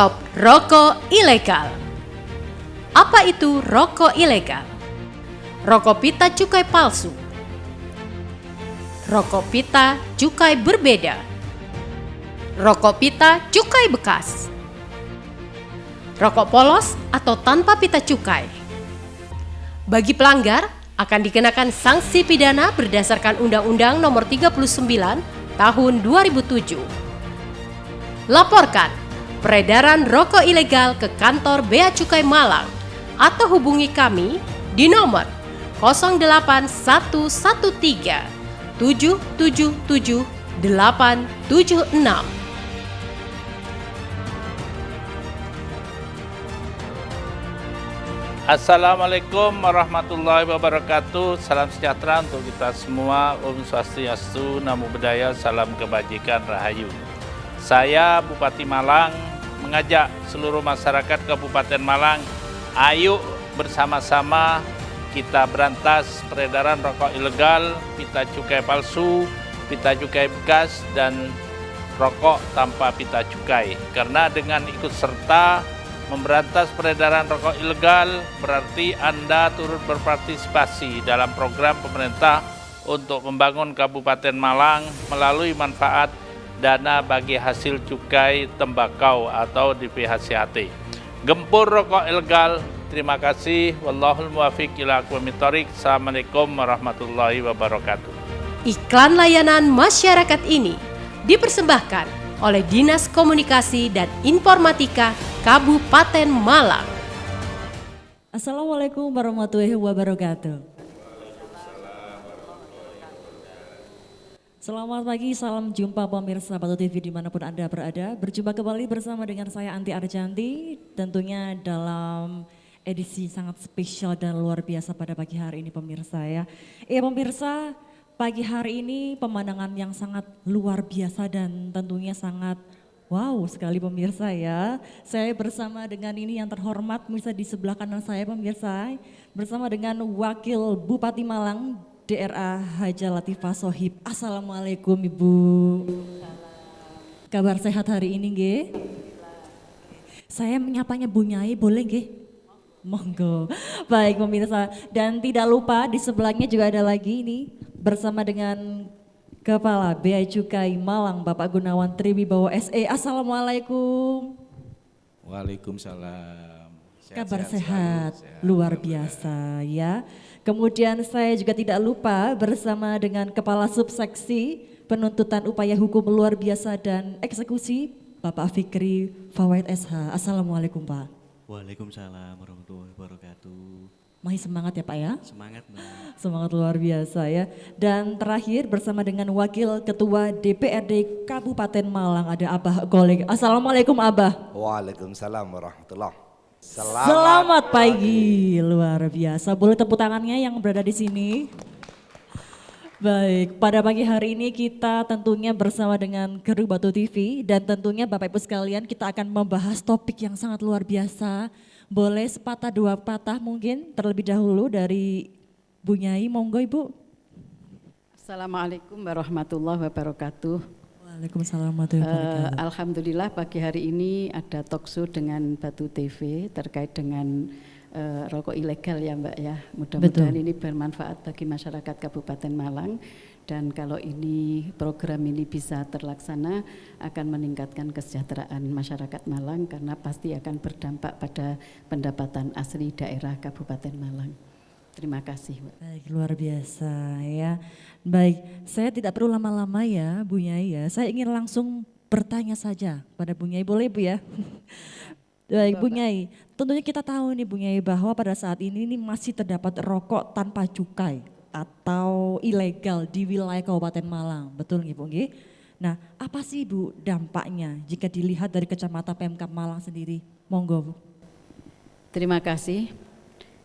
Stop rokok ilegal. Apa itu rokok ilegal? Rokok pita cukai palsu. Rokok pita cukai berbeda. Rokok pita cukai bekas. Rokok polos atau tanpa pita cukai. Bagi pelanggar akan dikenakan sanksi pidana berdasarkan Undang-Undang Nomor 39 Tahun 2007. Laporkan peredaran rokok ilegal ke kantor Bea Cukai Malang atau hubungi kami di nomor 08113 777 876. Assalamualaikum warahmatullahi wabarakatuh. Salam sejahtera untuk kita semua. Om Swastiastu, Namo Buddhaya, salam kebajikan, rahayu. Saya Bupati Malang mengajak seluruh masyarakat Kabupaten Malang, ayo bersama-sama kita berantas peredaran rokok ilegal, pita cukai palsu, pita cukai bekas, dan rokok tanpa pita cukai. Karena dengan ikut serta memberantas peredaran rokok ilegal berarti Anda turut berpartisipasi dalam program pemerintah untuk membangun Kabupaten Malang melalui manfaat dana bagi hasil cukai tembakau atau DPHCAT. Gempur rokok ilegal. Terima kasih. Wallahul muwaffiq ila aqwamit thoriq. Assalamualaikum warahmatullahi wabarakatuh. Iklan layanan masyarakat ini dipersembahkan oleh Dinas Komunikasi dan Informatika Kabupaten Malang. Assalamualaikum warahmatullahi wabarakatuh. Selamat pagi, salam jumpa pemirsa Batu TV dimanapun Anda berada. Berjumpa kembali bersama dengan saya Anti Arjanti, tentunya dalam edisi sangat spesial dan luar biasa pada pagi hari ini pemirsa ya. Pemirsa, pagi hari ini pemandangan yang sangat luar biasa dan tentunya sangat wow sekali pemirsa ya. Saya bersama dengan ini yang terhormat pemirsa di sebelah kanan saya pemirsa. Bersama dengan Wakil Bupati Malang DRA Haja Latifah Sohib. Assalamualaikum Ibu. Kabar sehat hari ini nggih? Saya menyapanya Bu Nyai boleh nggih? Monggo. Baik pemirsa, dan tidak lupa di sebelahnya juga ada lagi ini bersama dengan Kepala Bea Cukai Malang Bapak Gunawan Triwibowo SE. Assalamualaikum. Waalaikumsalam. Kabar sehat, luar biasa ya. Kemudian saya juga tidak lupa bersama dengan Kepala Subseksi Penuntutan Upaya Hukum Luar Biasa dan Eksekusi Bapak Fikri Fawaid SH. Assalamualaikum Pak. Waalaikumsalam warahmatullahi wabarakatuh. Masih semangat ya Pak ya? Semangat Mbak. Semangat luar biasa ya. Dan terakhir bersama dengan Wakil Ketua DPRD Kabupaten Malang ada Abah Golek. Assalamualaikum Abah. Waalaikumsalam warahmatullahi. Selamat pagi, luar biasa. Boleh tepuk tangannya yang berada di sini. Baik, pada pagi hari ini kita tentunya bersama dengan kru Batu TV dan tentunya Bapak Ibu sekalian kita akan membahas topik yang sangat luar biasa. Boleh sepatah dua patah mungkin terlebih dahulu dari Bu Nyai, monggo Ibu. Assalamualaikum warahmatullahi wabarakatuh. Waalaikumsalam warahmatullahi wabarakatuh. Alhamdulillah pagi hari ini ada talkshow dengan Batu TV terkait dengan rokok ilegal ya Mbak ya. Mudah-mudahan ini bermanfaat bagi masyarakat Kabupaten Malang dan kalau ini program ini bisa terlaksana akan meningkatkan kesejahteraan masyarakat Malang karena pasti akan berdampak pada pendapatan asli daerah Kabupaten Malang. Terima kasih Mbak. Baik, luar biasa ya. Baik, saya tidak perlu lama-lama ya Bu Nyai ya. Saya ingin langsung bertanya saja pada Bu Nyai, boleh Bu ya? Baik Bu Nyai, tentunya kita tahu nih Bu Nyai bahwa pada saat ini masih terdapat rokok tanpa cukai atau ilegal di wilayah Kabupaten Malang, betul nggih Bu nggih? Nah, apa sih Bu dampaknya jika dilihat dari kacamata Pemkab Malang sendiri? Monggo Bu. Terima kasih.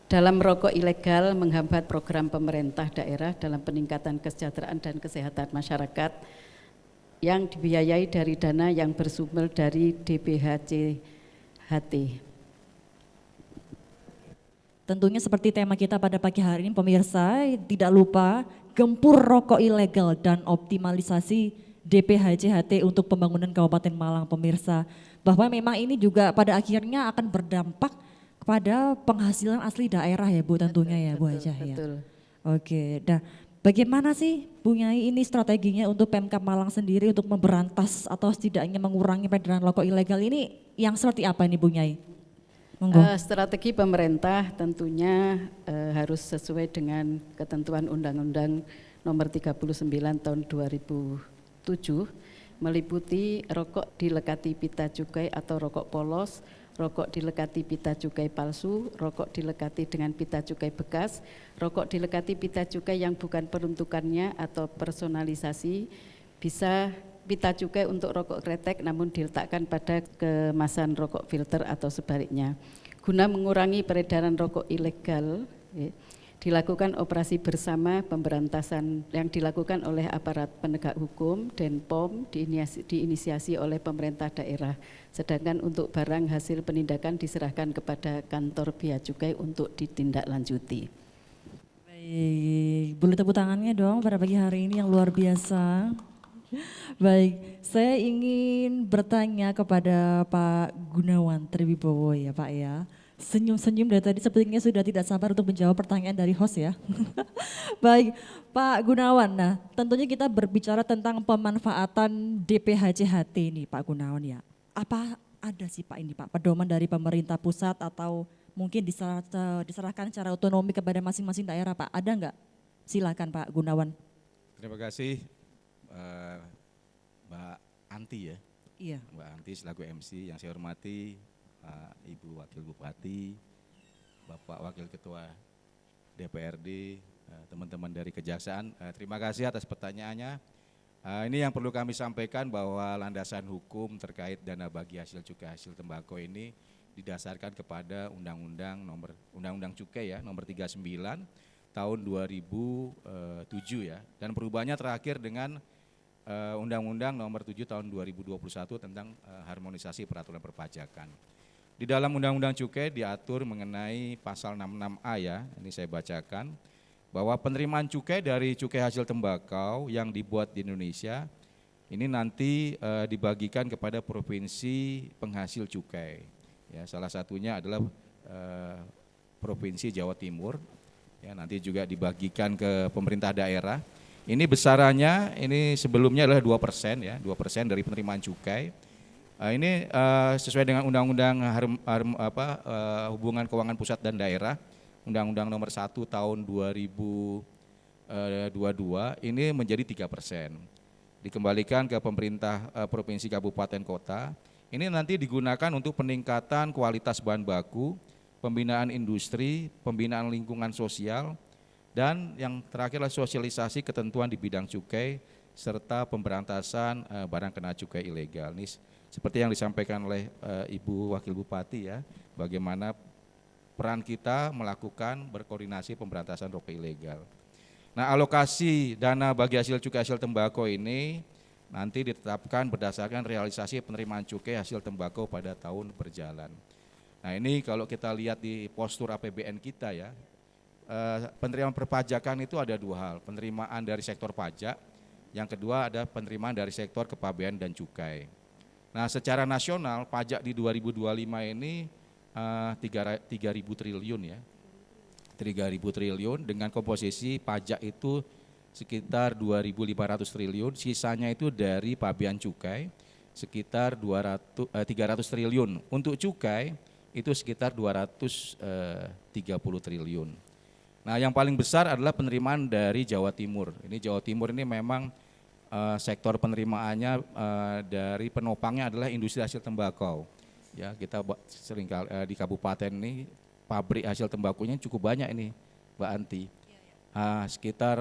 Dalam rokok ilegal menghambat program pemerintah daerah dalam peningkatan kesejahteraan dan kesehatan masyarakat yang dibiayai dari dana yang bersumber dari DPHCAT. Tentunya seperti tema kita pada pagi hari ini pemirsa, tidak lupa gempur rokok ilegal dan optimalisasi DPHCAT untuk pembangunan Kabupaten Malang pemirsa. bahwa memang ini juga pada akhirnya akan berdampak kepada penghasilan asli daerah ya Bu tentunya ya Bu Hajah ya. Betul. Oke, nah bagaimana sih Bu Nyai ini strateginya untuk Pemkab Malang sendiri untuk memberantas atau setidaknya mengurangi peredaran rokok ilegal ini yang seperti apa ini Bu Nyai? Monggo. Strategi pemerintah tentunya harus sesuai dengan ketentuan Undang-Undang Nomor 39 Tahun 2007 meliputi rokok dilekati pita cukai atau rokok polos, rokok dilekati pita cukai palsu, rokok dilekati dengan pita cukai bekas, rokok dilekati pita cukai yang bukan peruntukannya atau personalisasi, bisa pita cukai untuk rokok kretek namun diletakkan pada kemasan rokok filter atau sebaliknya. Guna mengurangi peredaran rokok ilegal, dilakukan operasi bersama pemberantasan yang dilakukan oleh aparat penegak hukum dan POM diinisiasi oleh pemerintah daerah. Sedangkan untuk barang hasil penindakan diserahkan kepada kantor bea cukai untuk ditindaklanjuti. Baik, boleh tepuk tangannya dong pada pagi hari ini yang luar biasa. Baik, saya ingin bertanya kepada Pak Gunawan Triwibowo ya Pak ya. Senyum-senyum dari tadi sepertinya sudah tidak sabar untuk menjawab pertanyaan dari host ya. Baik, Pak Gunawan, nah tentunya kita berbicara tentang pemanfaatan DPHC-HT ini Pak Gunawan ya. Apa ada sih Pak ini Pak, pedoman dari pemerintah pusat atau mungkin diserahkan secara otonomi kepada masing-masing daerah Pak, ada enggak? Silakan Pak Gunawan. Terima kasih Mbak Anti ya. Iya. Mbak Anti selaku MC yang saya hormati, Ibu Wakil Bupati, Bapak Wakil Ketua DPRD, teman-teman dari Kejaksaan. Terima kasih atas pertanyaannya. Ini yang perlu kami sampaikan bahwa landasan hukum terkait dana bagi hasil cukai hasil tembakau ini didasarkan kepada Undang-Undang Cukai ya, nomor 39 tahun 2007 ya. Dan perubahannya terakhir dengan Undang-Undang nomor 7 tahun 2021 tentang harmonisasi peraturan perpajakan. Di dalam Undang-Undang Cukai diatur mengenai pasal 66A ya, ini saya bacakan, bahwa penerimaan cukai dari cukai hasil tembakau yang dibuat di Indonesia ini nanti dibagikan kepada provinsi penghasil cukai. Ya, salah satunya adalah Provinsi Jawa Timur, ya, nanti juga dibagikan ke pemerintah daerah. Ini besarannya ini sebelumnya adalah 2% ya, 2% dari penerimaan cukai. Ini sesuai dengan Undang-Undang Hubungan Keuangan Pusat dan Daerah, Undang-Undang nomor 1 tahun 2022 ini menjadi 3%. Dikembalikan ke pemerintah provinsi, kabupaten, kota. Ini nanti digunakan untuk peningkatan kualitas bahan baku, pembinaan industri, pembinaan lingkungan sosial, dan yang terakhir adalah sosialisasi ketentuan di bidang cukai serta pemberantasan barang kena cukai ilegal. Ini seperti yang disampaikan oleh Ibu Wakil Bupati ya, bagaimana peran kita melakukan berkoordinasi pemberantasan rokok ilegal. Nah, alokasi dana bagi hasil cukai hasil tembakau ini nanti ditetapkan berdasarkan realisasi penerimaan cukai hasil tembakau pada tahun berjalan. Nah, ini kalau kita lihat di postur APBN kita ya, penerimaan perpajakan itu ada dua hal, penerimaan dari sektor pajak, yang kedua ada penerimaan dari sektor kepabean dan cukai. Nah, secara nasional pajak di 2025 ini 3.000 triliun ya, 3.000 triliun dengan komposisi pajak itu sekitar 2.500 triliun, sisanya itu dari pabean cukai sekitar 300 triliun. Untuk cukai itu sekitar 230 triliun. Nah, yang paling besar adalah penerimaan dari Jawa Timur. Ini Jawa Timur ini memang sektor penerimaannya dari penopangnya adalah industri hasil tembakau. Ya, kita sering di kabupaten ini pabrik hasil tembakunya cukup banyak ini, Mbak Anti. Sekitar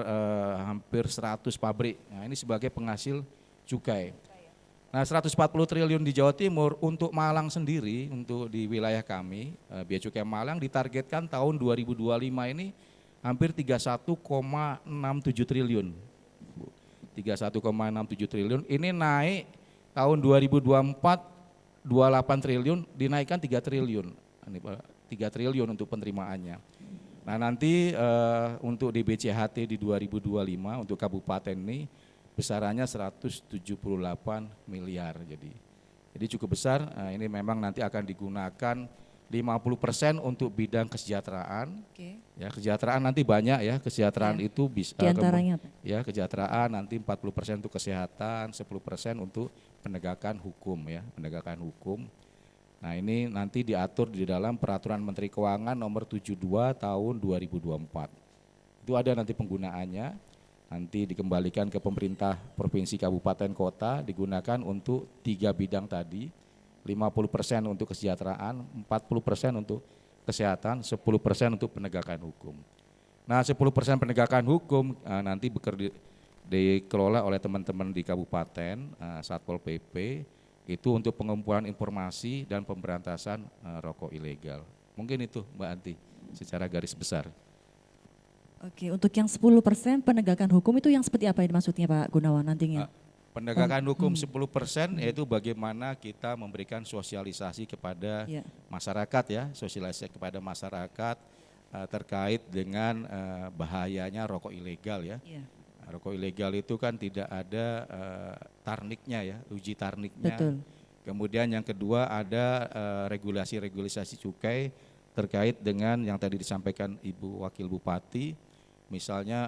hampir 100 pabrik. Nah, ini sebagai penghasil cukai. Nah, 140 triliun di Jawa Timur. Untuk Malang sendiri, untuk di wilayah kami, Bea Cukai Malang ditargetkan tahun 2025 ini hampir 31,67 triliun. 31,67 triliun, ini naik tahun 2024 28 triliun, dinaikkan 3 triliun. Ini 3 triliun untuk penerimaannya. Nah, nanti untuk DBCHT di 2025 untuk kabupaten ini besarannya 178 miliar. Jadi Jadi cukup besar. Ini memang nanti akan digunakan 50% untuk bidang kesejahteraan. Ya, kesejahteraan nanti banyak ya, kesejahteraan itu bisa Di antaranya apa? ya, kesejahteraan nanti 40% untuk kesehatan, 10% untuk penegakan hukum ya, penegakan hukum. Nah, ini nanti diatur di dalam Peraturan Menteri Keuangan nomor 72 tahun 2024. Itu ada nanti penggunaannya, nanti dikembalikan ke pemerintah provinsi, kabupaten, kota, digunakan untuk 3 bidang tadi, 50% untuk kesejahteraan, 40% untuk kesehatan, 10% untuk penegakan hukum. Nah, 10% penegakan hukum nanti dikelola oleh teman-teman di kabupaten, Satpol PP, itu untuk pengumpulan informasi dan pemberantasan rokok ilegal. Mungkin itu Mbak Anti, secara garis besar. Oke, untuk yang 10% penegakan hukum itu yang seperti apa ini maksudnya Pak Gunawan nantinya? Penegakan hukum 10% yaitu bagaimana kita memberikan sosialisasi kepada masyarakat ya, sosialisasi kepada masyarakat terkait dengan bahayanya rokok ilegal ya. Rokok ilegal itu kan tidak ada tarniknya ya, uji tarniknya. Betul. Kemudian yang kedua ada regulasi cukai terkait dengan yang tadi disampaikan Ibu Wakil Bupati. Misalnya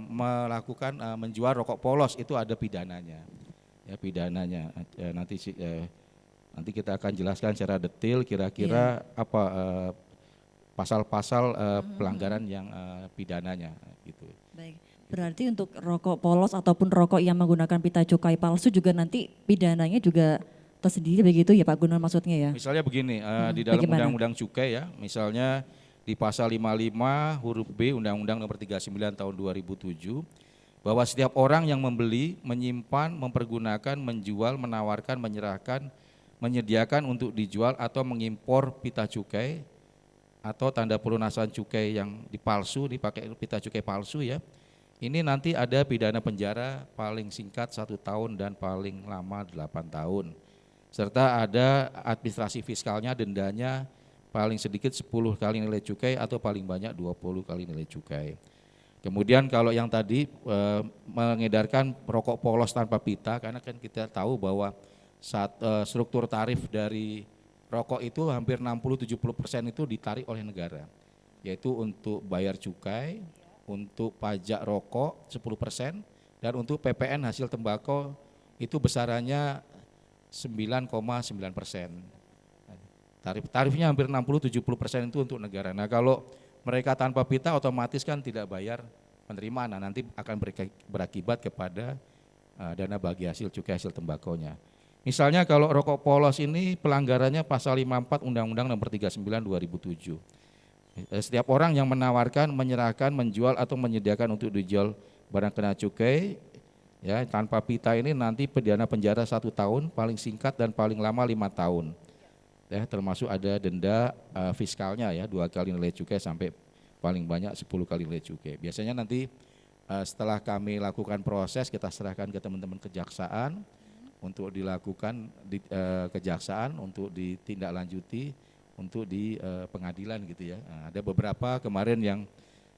melakukan menjual rokok polos itu ada pidananya, ya pidananya. Nanti kita akan jelaskan secara detail kira-kira apa pasal-pasal pelanggaran yang pidananya gitu. Baik, berarti untuk rokok polos ataupun rokok yang menggunakan pita cukai palsu juga nanti pidananya juga tersendiri begitu ya Pak Gunawan maksudnya ya? Misalnya begini, di dalam bagaimana? Undang-Undang Cukai ya, misalnya di pasal 55 huruf B Undang-Undang Nomor 39 Tahun 2007 bahwa setiap orang yang membeli, menyimpan, mempergunakan, menjual, menawarkan, menyerahkan, menyediakan untuk dijual atau mengimpor pita cukai atau tanda pelunasan cukai yang dipalsu, dipakai pita cukai palsu ya. Ini nanti ada pidana penjara paling singkat 1 tahun dan paling lama 8 tahun. Serta ada administrasi fiskalnya, dendanya paling sedikit 10 kali nilai cukai atau paling banyak 20 kali nilai cukai. Kemudian kalau yang tadi mengedarkan rokok polos tanpa pita, karena kan kita tahu bahwa struktur tarif dari rokok itu hampir 60-70% itu ditarik oleh negara, yaitu untuk bayar cukai, untuk pajak rokok 10%, dan untuk PPN hasil tembakau itu besarannya 9,9%. Tarifnya hampir 60-70% itu untuk negara. Nah kalau mereka tanpa pita otomatis kan tidak bayar penerimaan, nah, nanti akan berakibat kepada dana bagi hasil cukai hasil tembakaunya. Misalnya kalau rokok polos ini pelanggarannya pasal 54 Undang-Undang Nomor 39 2007. Setiap orang yang menawarkan, menyerahkan, menjual atau menyediakan untuk dijual barang kena cukai ya tanpa pita ini nanti pidana penjara 1 tahun, paling singkat dan paling lama 5 tahun. Ya, termasuk ada denda fiskalnya ya 2 kali nilai cukai sampai paling banyak 10 kali nilai cukai. Biasanya nanti setelah kami lakukan proses kita serahkan ke teman-teman kejaksaan untuk dilakukan di kejaksaan untuk ditindaklanjuti untuk di pengadilan gitu ya. Nah, ada beberapa kemarin yang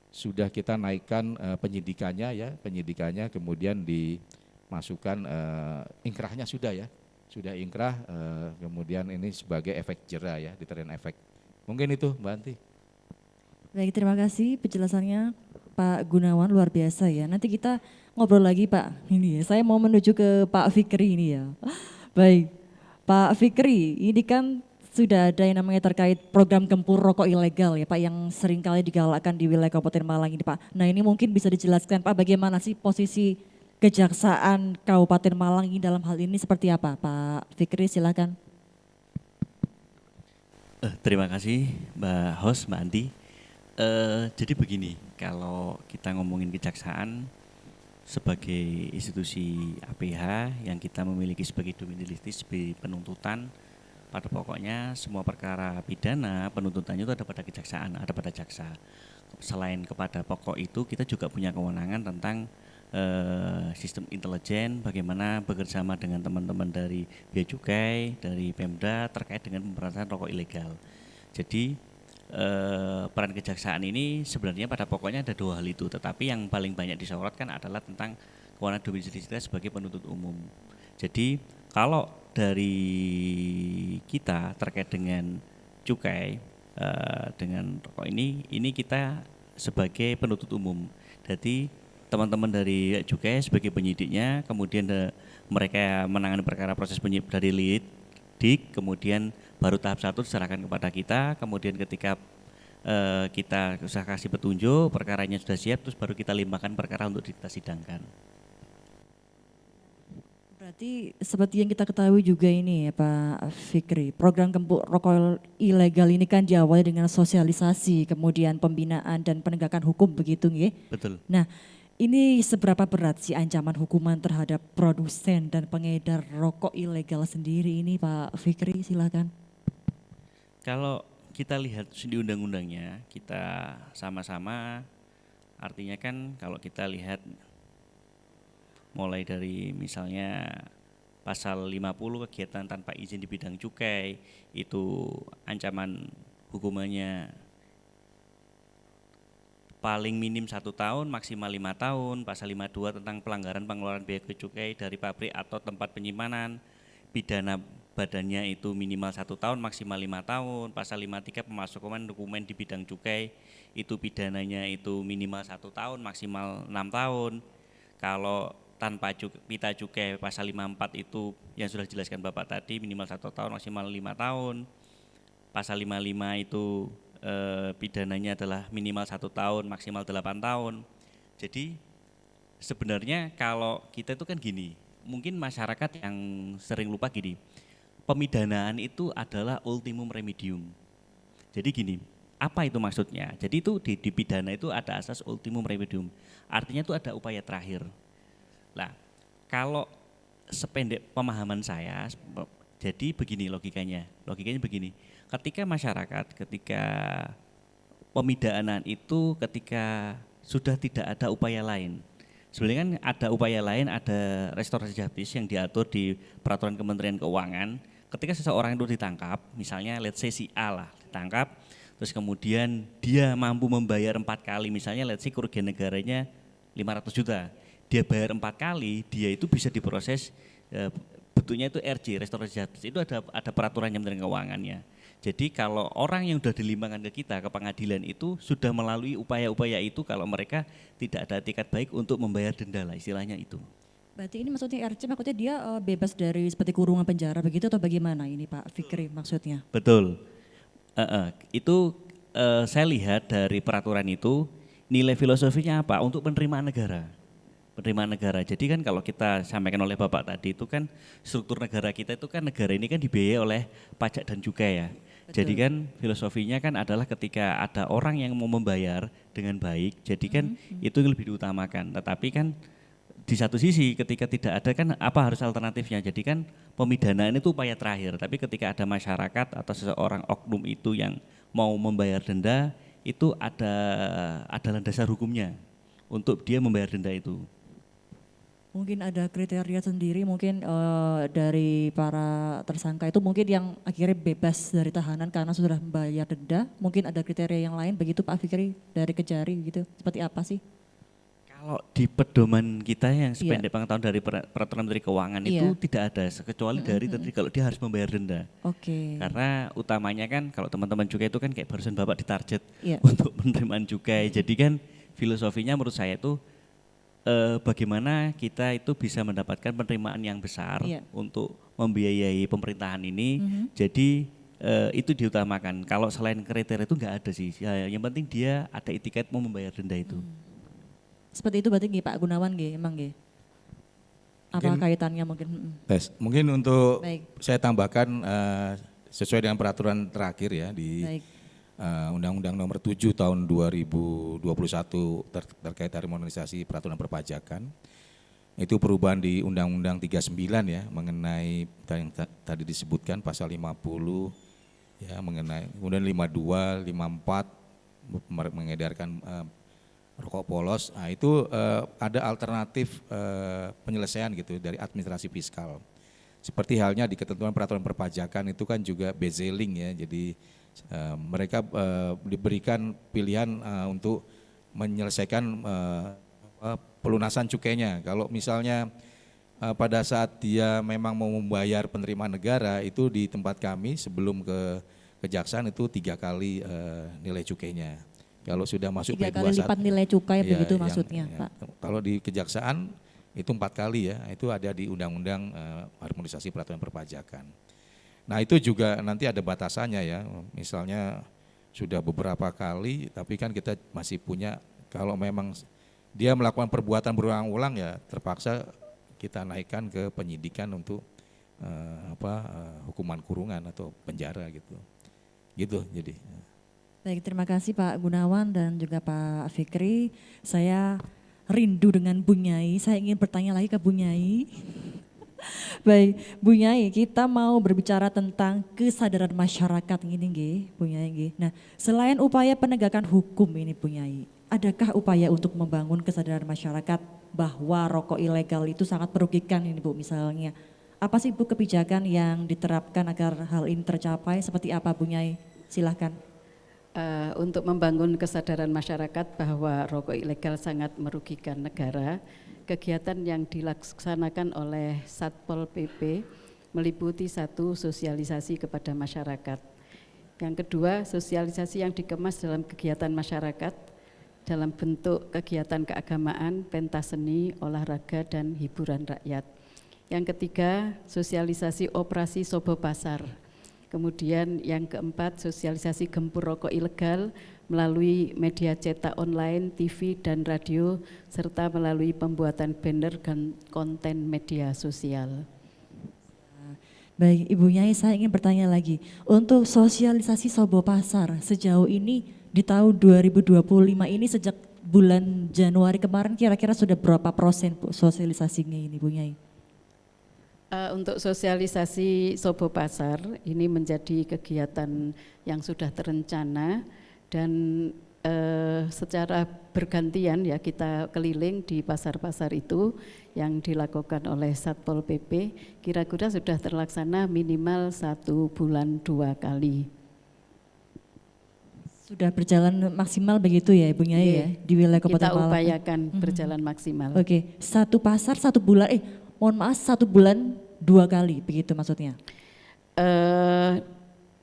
sudah kita naikkan penyidikannya kemudian dimasukkan ingkrahnya sudah ya. Sudah ingkrah, kemudian ini sebagai efek jera ya, deterrent efek. Mungkin itu Mbak Anti. Baik, terima kasih penjelasannya Pak Gunawan, luar biasa ya. Nanti kita ngobrol lagi Pak. Ini ya, saya mau menuju ke Pak Fikri ini ya. Baik, Pak Fikri, ini kan sudah ada yang namanya terkait program gempur rokok ilegal ya Pak yang seringkali digalakkan di wilayah Kabupaten Malang ini Pak. Nah ini mungkin bisa dijelaskan Pak bagaimana sih posisi Kejaksaan Kabupaten Malang ini dalam hal ini seperti apa Pak Fikri, silakan. Terima kasih Mbak Host, Mbak Anti. Jadi begini, kalau kita ngomongin kejaksaan sebagai institusi APH yang kita memiliki sebagai dominilistis sebagai penuntutan, pada pokoknya semua perkara pidana penuntutannya itu ada pada kejaksaan, ada pada jaksa. Selain kepada pokok itu kita juga punya kewenangan tentang sistem intelijen, bagaimana bekerjasama dengan teman-teman dari Bea Cukai, dari Pemda terkait dengan pemberantasan rokok ilegal. Jadi peran kejaksaan ini sebenarnya pada pokoknya ada 2 hal itu, tetapi yang paling banyak disorotkan adalah tentang kewenangan domisi kita sebagai penuntut umum. Jadi kalau dari kita terkait dengan cukai dengan rokok ini kita sebagai penuntut umum. Jadi teman-teman dari cukai sebagai penyidiknya, kemudian mereka menangani perkara proses penyidik dari lidik, kemudian baru tahap 1 diserahkan kepada kita, kemudian ketika kita usah kasih petunjuk, perkaranya sudah siap, terus baru kita limpahkan perkara untuk kita sidangkan. Berarti seperti yang kita ketahui juga ini ya Pak Fikri, program gembok rokok ilegal ini kan diawali dengan sosialisasi, kemudian pembinaan dan penegakan hukum begitu nggih? Betul. Nah, ini seberapa berat sih ancaman hukuman terhadap produsen dan pengedar rokok ilegal sendiri ini Pak Fikri, silakan. Kalau kita lihat di undang-undangnya, kita sama-sama, artinya kan kalau kita lihat mulai dari misalnya pasal 50 kegiatan tanpa izin di bidang cukai, itu ancaman hukumannya paling minim 1 tahun, maksimal 5 tahun. Pasal 52 tentang pelanggaran pengeluaran biaya cukai dari pabrik atau tempat penyimpanan, pidana badannya itu minimal 1 tahun, maksimal 5 tahun. Pasal 53 pemasukan dokumen di bidang cukai, itu pidananya itu minimal 1 tahun, maksimal 6 tahun. Kalau tanpa pita cukai pasal 54 itu yang sudah dijelaskan Bapak tadi, minimal 1 tahun, maksimal 5 tahun. Pasal 55 itu pidananya adalah minimal 1 tahun, maksimal 8 tahun. Jadi sebenarnya kalau kita itu kan gini, mungkin masyarakat yang sering lupa gini, pemidanaan itu adalah ultimum remedium. Jadi gini, apa itu maksudnya? Jadi itu di pidana itu ada asas ultimum remedium, artinya itu ada upaya terakhir. Nah, kalau sependek pemahaman saya, jadi begini logikanya begini, ketika masyarakat, ketika pemidanaan itu ketika sudah tidak ada upaya lain. Sebenarnya kan ada upaya lain, ada restorasi justice yang diatur di peraturan Kementerian Keuangan. Ketika seseorang itu ditangkap, misalnya let's say si A lah ditangkap, terus kemudian dia mampu membayar 4 kali, misalnya let's say kerugian negaranya 500 juta, dia bayar 4 kali, dia itu bisa diproses, bentuknya itu RJ, restorasi justice, itu ada peraturannya Kementerian Keuangannya. Jadi kalau orang yang sudah dilimpahkan ke kita, ke pengadilan itu sudah melalui upaya-upaya itu, kalau mereka tidak ada etikat baik untuk membayar denda lah, istilahnya itu. Berarti ini maksudnya RC, maksudnya dia bebas dari seperti kurungan penjara begitu atau bagaimana ini Pak Fikri maksudnya? Betul, itu saya lihat dari peraturan itu nilai filosofinya apa? Untuk penerimaan negara. Penerimaan negara. Jadi kan kalau kita sampaikan oleh Bapak tadi itu kan struktur negara kita itu kan, negara ini kan dibiayai oleh pajak dan cukai ya. Betul. Jadi kan filosofinya kan adalah ketika ada orang yang mau membayar dengan baik, jadi kan itu yang lebih diutamakan. Tetapi kan di satu sisi ketika tidak ada kan apa harus alternatifnya. Jadi kan pemidanaan itu upaya terakhir, tapi ketika ada masyarakat atau seseorang oknum itu yang mau membayar denda, itu ada landasan hukumnya untuk dia membayar denda itu. Mungkin ada kriteria sendiri mungkin dari para tersangka itu mungkin yang akhirnya bebas dari tahanan karena sudah membayar denda, mungkin ada kriteria yang lain begitu Pak Fikri dari Kejari gitu, seperti apa sih? Kalau di pedoman kita yang sependek pengetahuan dari peraturan Menteri Keuangan itu tidak ada, kecuali dari tadi kalau dia harus membayar denda. Oke. Karena utamanya kan kalau teman-teman cukai itu kan kayak barusan Bapak ditarget untuk penerimaan cukai, jadi kan filosofinya menurut saya itu bagaimana kita itu bisa mendapatkan penerimaan yang besar untuk membiayai pemerintahan ini. Jadi itu diutamakan. Kalau selain kriteria itu enggak ada sih. Ya, yang penting dia ada etiket mau membayar denda itu. Seperti itu berarti nggih Pak Gunawan nggih, emang nggih. Apa kaitannya mungkin? Mungkin untuk saya tambahkan sesuai dengan peraturan terakhir ya di Undang-Undang Nomor 7 Tahun 2021 terkait harmonisasi peraturan perpajakan. Itu perubahan di Undang-Undang 39 ya mengenai yang tadi disebutkan pasal 50 ya mengenai, kemudian 52, 54 mengedarkan rokok polos. Nah, itu ada alternatif penyelesaian gitu dari administrasi fiskal. Seperti halnya di ketentuan peraturan perpajakan itu kan juga bezeling ya. Jadi mereka diberikan pilihan untuk menyelesaikan pelunasan cukainya. Kalau misalnya pada saat dia memang mau membayar penerimaan negara itu di tempat kami sebelum ke kejaksaan itu 3 kali nilai cukainya. Kalau sudah masuk 3 P21, kali lipat nilai cukai ya, begitu yang- maksudnya, ya. Pak. Kalau di kejaksaan itu 4 kali ya, itu ada di Undang-Undang Harmonisasi Peraturan Perpajakan. Nah itu juga nanti ada batasannya ya, misalnya sudah beberapa kali, tapi kan kita masih punya, kalau memang dia melakukan perbuatan berulang-ulang ya terpaksa kita naikkan ke penyidikan untuk hukuman kurungan atau penjara gitu. Gitu jadi. Baik, terima kasih Pak Gunawan dan juga Pak Fikri. Saya rindu dengan Bu Nyai, saya ingin bertanya lagi ke Bu Nyai. Baik, Bu Nyai, kita mau berbicara tentang kesadaran masyarakat ini nggih, Bu Nyai nggih. Nah, selain upaya penegakan hukum ini Bu Nyai, adakah upaya untuk membangun kesadaran masyarakat bahwa rokok ilegal itu sangat merugikan ini Bu misalnya? Apa sih Bu kebijakan yang diterapkan agar hal ini tercapai, seperti apa Bu Nyai? Silahkan. Untuk membangun kesadaran masyarakat bahwa rokok ilegal sangat merugikan negara, kegiatan yang dilaksanakan oleh Satpol PP meliputi 1, sosialisasi kepada masyarakat. Yang kedua, sosialisasi yang dikemas dalam kegiatan masyarakat dalam bentuk kegiatan keagamaan, pentas seni, olahraga, dan hiburan rakyat. Yang ketiga, sosialisasi operasi Sobo Pasar. Kemudian yang keempat, sosialisasi gempur rokok ilegal melalui media cetak online, TV, dan radio, serta melalui pembuatan banner dan konten media sosial. Baik, Ibu Nyai, saya ingin bertanya lagi. Untuk sosialisasi Sobo Pasar sejauh ini di tahun 2025 ini sejak bulan Januari kemarin kira-kira sudah berapa persen Bu sosialisasinya ini Bu Nyai? Untuk sosialisasi Sobo Pasar ini menjadi kegiatan yang sudah terencana dan secara bergantian ya kita keliling di pasar-pasar itu yang dilakukan oleh Satpol PP kira-kira sudah terlaksana minimal 1 bulan 2 kali. Sudah berjalan maksimal begitu ya Ibu Nyai ya di wilayah Kabupaten Kita Malang? upayakan berjalan maksimal. Oke, 1 pasar 1 bulan, mohon maaf 1 bulan 2 kali begitu maksudnya?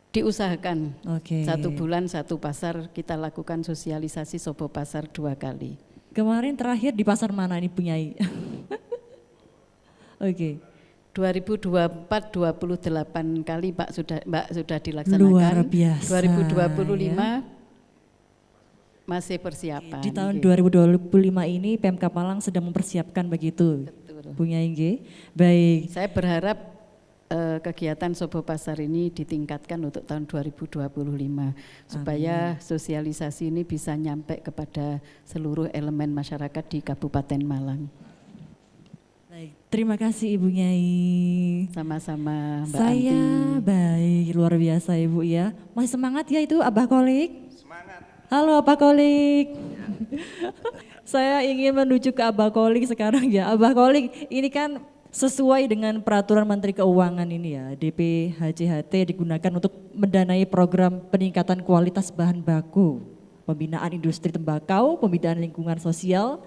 Diusahakan Oke. 1 bulan 1 pasar kita lakukan sosialisasi Sobo Pasar 2 kali. Kemarin terakhir di pasar mana ini Bu Nyai? Oke. 2024 28 kali Mbak sudah dilaksanakan. Luar biasa. 2025 ya. masih persiapan. Di tahun nggih. 2025 ini Pemkab Malang sedang mempersiapkan begitu. Betul. Bu Nyai nggih. Baik. Saya berharap kegiatan Sobo Pasar ini ditingkatkan untuk tahun 2025 supaya sosialisasi ini bisa nyampe kepada seluruh elemen masyarakat di Kabupaten Malang. Baik, terima kasih Ibu Nyai. Sama-sama Mbak Saya Anti. baik, luar biasa Ibu ya. Masih semangat ya itu Abah Kolik? Semangat. Halo Abah Kolik. Saya ingin menuju ke Abah Kolik sekarang ya. Abah Kolik, ini kan sesuai dengan peraturan Menteri Keuangan ini ya, DP HCHT digunakan untuk mendanai program peningkatan kualitas bahan baku, pembinaan industri tembakau, pembinaan lingkungan sosial,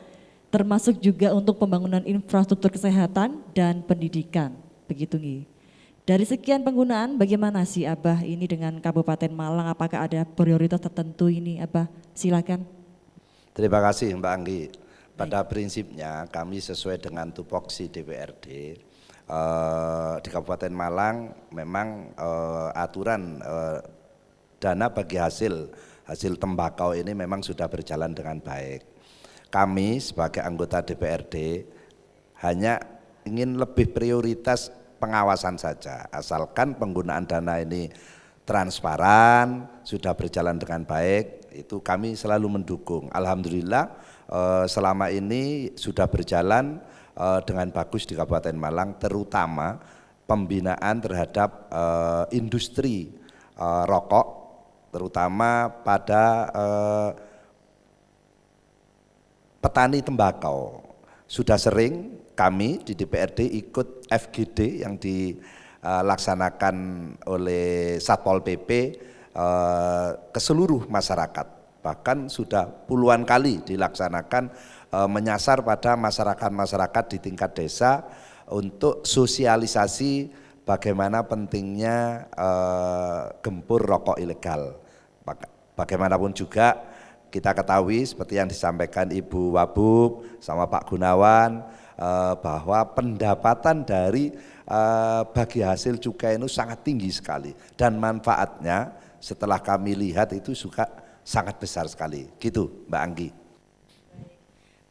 termasuk juga untuk pembangunan infrastruktur kesehatan dan pendidikan, begitu nih. Dari sekian penggunaan, bagaimana sih Abah ini dengan Kabupaten Malang, apakah ada prioritas tertentu ini Abah? Silakan. Terima kasih Mbak Anggi. Pada prinsipnya kami sesuai dengan tupoksi DPRD di Kabupaten Malang memang aturan dana bagi hasil tembakau ini memang sudah berjalan dengan baik. Kami sebagai anggota DPRD hanya ingin lebih prioritas pengawasan saja, asalkan penggunaan dana ini transparan, sudah berjalan dengan baik, itu kami selalu mendukung. Alhamdulillah selama ini sudah berjalan dengan bagus di Kabupaten Malang, terutama pembinaan terhadap industri rokok, terutama pada petani tembakau. Sudah sering kami di DPRD ikut FGD yang dilaksanakan oleh Satpol PP ke seluruh masyarakat. Bahkan sudah puluhan kali dilaksanakan menyasar pada masyarakat-masyarakat di tingkat desa untuk sosialisasi bagaimana pentingnya gempur rokok ilegal. Bagaimanapun juga kita ketahui seperti yang disampaikan Ibu Wabub sama Pak Gunawan bahwa pendapatan dari bagi hasil cukai itu sangat tinggi sekali dan manfaatnya setelah kami lihat itu juga sangat besar sekali. Gitu Mbak Anggi.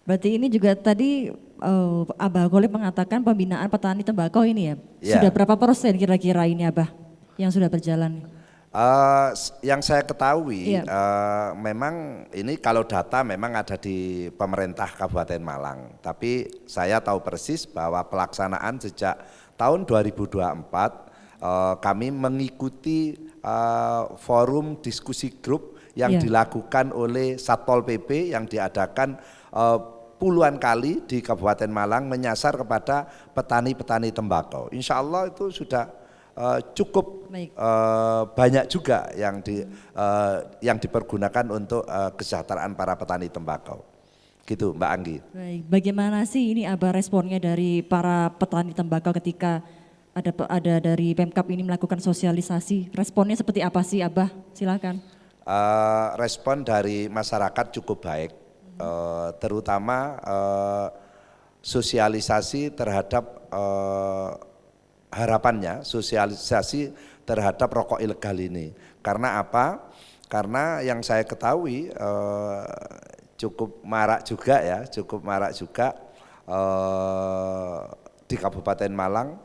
Berarti ini juga tadi Abah Golib mengatakan pembinaan petani tembakau ini ya, sudah berapa persen kira-kira ini Abah yang sudah berjalan? Yang saya ketahui memang ini kalau data memang ada di pemerintah Kabupaten Malang, tapi saya tahu persis bahwa pelaksanaan sejak tahun 2024 kami mengikuti forum diskusi grup yang dilakukan oleh Satpol PP yang diadakan puluhan kali di Kabupaten Malang menyasar kepada petani-petani tembakau. Insya Allah itu sudah cukup banyak juga yang dipergunakan untuk kesejahteraan para petani tembakau. Gitu Mbak Anggi. Baik, bagaimana sih ini Abah responnya dari para petani tembakau ketika ada dari Pemkab ini melakukan sosialisasi? Responnya seperti apa sih Abah? Silakan. Respon dari masyarakat cukup baik, terutama sosialisasi terhadap harapannya sosialisasi terhadap rokok ilegal ini. Karena apa? Karena yang saya ketahui cukup marak juga di Kabupaten Malang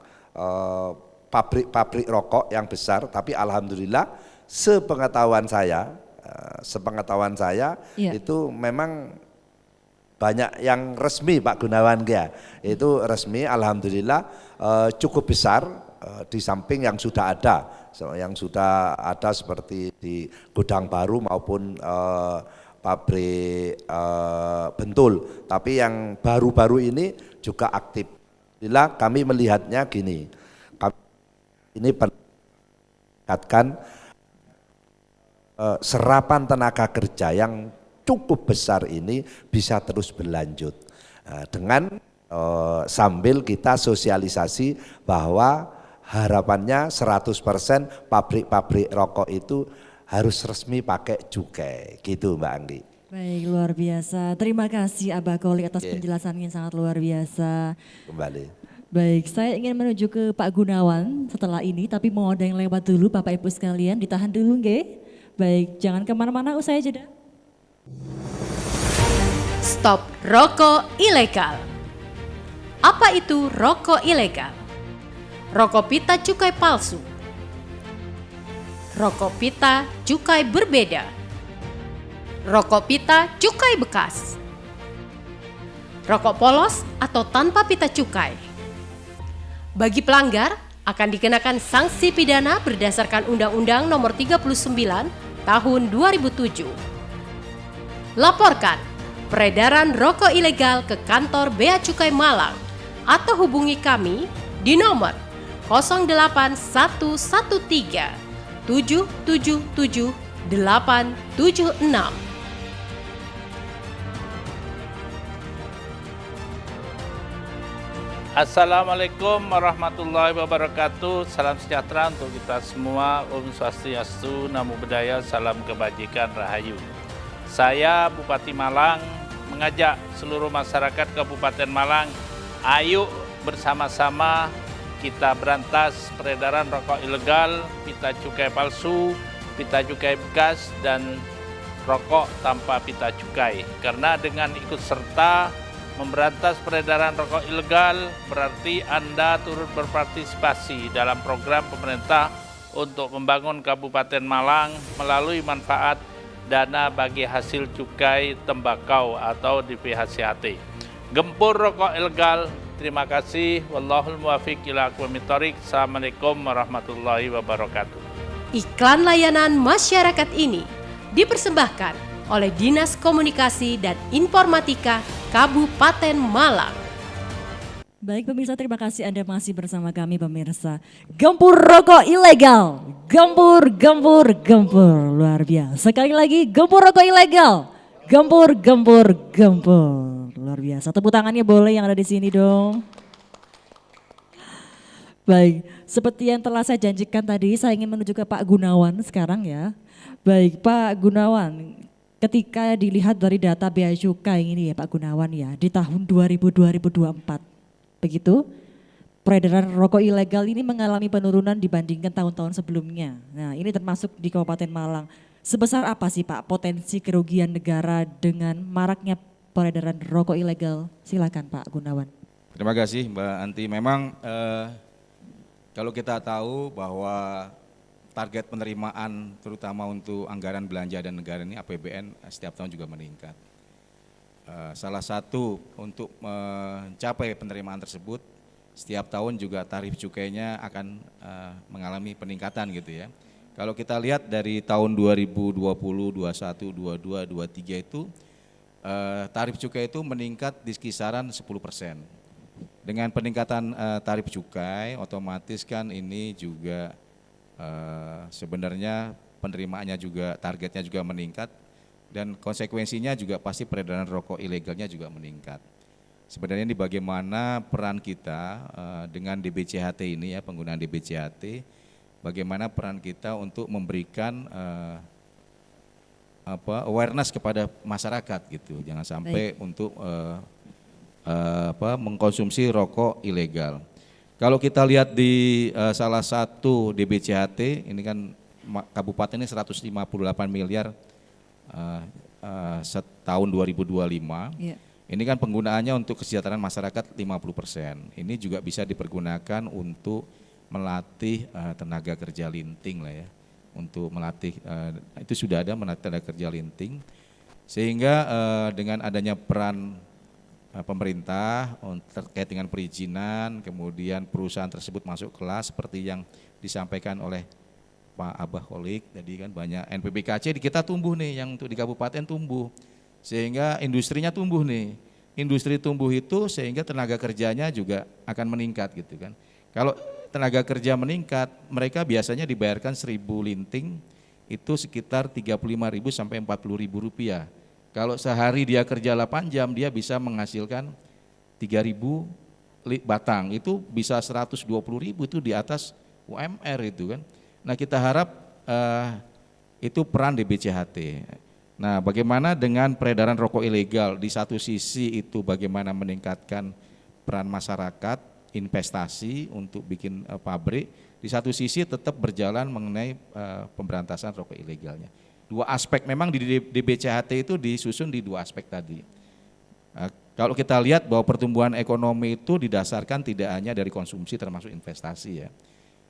pabrik-pabrik rokok yang besar, tapi alhamdulillah sepengetahuan saya itu memang banyak yang resmi Pak Gunawan ya, itu resmi alhamdulillah cukup besar di samping yang sudah ada seperti di Gudang Baru maupun pabrik Bentul, tapi yang baru-baru ini juga aktif. Alhamdulillah kami melihatnya gini, ini meningkatkan serapan tenaga kerja yang cukup besar ini bisa terus berlanjut dengan sambil kita sosialisasi bahwa harapannya 100% pabrik-pabrik rokok itu harus resmi pakai cukai, gitu Mbak Anggi. Baik, luar biasa. Terima kasih Abah Golib atas penjelasannya yang sangat luar biasa. Kembali. Baik, saya ingin menuju ke Pak Gunawan setelah ini, tapi mau ada yang lewat dulu Bapak Ibu sekalian, ditahan dulu nggih. Baik, jangan kemana-mana, usai jeda. Stop rokok ilegal. Apa itu rokok ilegal? Rokok pita cukai palsu. Rokok pita cukai berbeda. Rokok pita cukai bekas. Rokok polos atau tanpa pita cukai. Bagi pelanggar akan dikenakan sanksi pidana berdasarkan Undang-Undang Nomor 39 Tahun 2007. Laporkan peredaran rokok ilegal ke kantor Bea Cukai Malang atau hubungi kami di nomor 08113 777 876. Assalamualaikum warahmatullahi wabarakatuh. Salam sejahtera untuk kita semua. Om Swastiastu, Namo Buddhaya, salam kebajikan, rahayu. Saya Bupati Malang mengajak seluruh masyarakat Kabupaten Malang, ayo bersama-sama kita berantas peredaran rokok ilegal, pita cukai palsu, pita cukai bekas, dan rokok tanpa pita cukai. Karena dengan ikut serta memberantas peredaran rokok ilegal berarti Anda turut berpartisipasi dalam program pemerintah untuk membangun Kabupaten Malang melalui manfaat dana bagi hasil cukai tembakau atau DPHCHT. Gempur rokok ilegal. Terima kasih. Wallahul muwaffiq ila aqwamit thoriq. Assalamualaikum warahmatullahi wabarakatuh. Iklan layanan masyarakat ini dipersembahkan oleh Dinas Komunikasi dan Informatika Kabupaten Malang. Baik pemirsa, terima kasih Anda masih bersama kami pemirsa. Gempur rokok ilegal, gempur, gempur, gempur, luar biasa. Sekali lagi gempur rokok ilegal, gempur, gempur, gempur, luar biasa. Tepuk tangannya boleh yang ada di sini dong. Baik, seperti yang telah saya janjikan tadi, saya ingin menuju ke Pak Gunawan sekarang ya. Baik, Pak Gunawan, ketika dilihat dari data Bea Cukai ini ya Pak Gunawan ya, di tahun 2024, begitu, peredaran rokok ilegal ini mengalami penurunan dibandingkan tahun-tahun sebelumnya. Nah ini termasuk di Kabupaten Malang. Sebesar apa sih Pak potensi kerugian negara dengan maraknya peredaran rokok ilegal? Silakan Pak Gunawan. Terima kasih Mbak Anti. Memang kalau kita tahu bahwa target penerimaan terutama untuk anggaran belanja dan negara ini APBN setiap tahun juga meningkat. Salah satu untuk mencapai penerimaan tersebut setiap tahun juga tarif cukainya akan mengalami peningkatan gitu ya. Kalau kita lihat dari tahun 2020, 21, 22, 23 itu tarif cukai itu meningkat di kisaran 10%. Dengan peningkatan tarif cukai otomatis kan ini juga sebenarnya penerimaannya juga targetnya juga meningkat dan konsekuensinya juga pasti peredaran rokok ilegalnya juga meningkat. Sebenarnya ini bagaimana peran kita dengan DBCHT ini ya, penggunaan DBCHT, bagaimana peran kita untuk memberikan awareness kepada masyarakat gitu, jangan sampai untuk mengkonsumsi rokok ilegal. Kalau kita lihat di salah satu DBCHT, ini kan kabupaten ini 158 miliar setahun 2025. Yeah. Ini kan penggunaannya untuk kesejahteraan masyarakat 50%. Ini juga bisa dipergunakan untuk melatih tenaga kerja linting lah ya. Untuk melatih, itu sudah ada melatih tenaga kerja linting. Sehingga dengan adanya peran pemerintah terkait dengan perizinan, kemudian perusahaan tersebut masuk kelas seperti yang disampaikan oleh Pak Abah Kholik, tadi kan banyak NPBKC di kita tumbuh nih, yang untuk di kabupaten tumbuh, sehingga industrinya tumbuh nih. Industri tumbuh itu sehingga tenaga kerjanya juga akan meningkat gitu kan. Kalau tenaga kerja meningkat, mereka biasanya dibayarkan 1.000 linting itu sekitar 35.000 sampai 40.000 rupiah. Kalau sehari dia kerja 8 jam, dia bisa menghasilkan 3.000 batang, itu bisa 120.000 itu di atas UMR itu kan. Nah kita harap itu peran DBCHT. Nah bagaimana dengan peredaran rokok ilegal, di satu sisi itu bagaimana meningkatkan peran masyarakat, investasi untuk bikin pabrik, di satu sisi tetap berjalan mengenai pemberantasan rokok ilegalnya. Dua aspek memang di DBCHT itu disusun di dua aspek tadi. Kalau kita lihat bahwa pertumbuhan ekonomi itu didasarkan tidak hanya dari konsumsi termasuk investasi ya.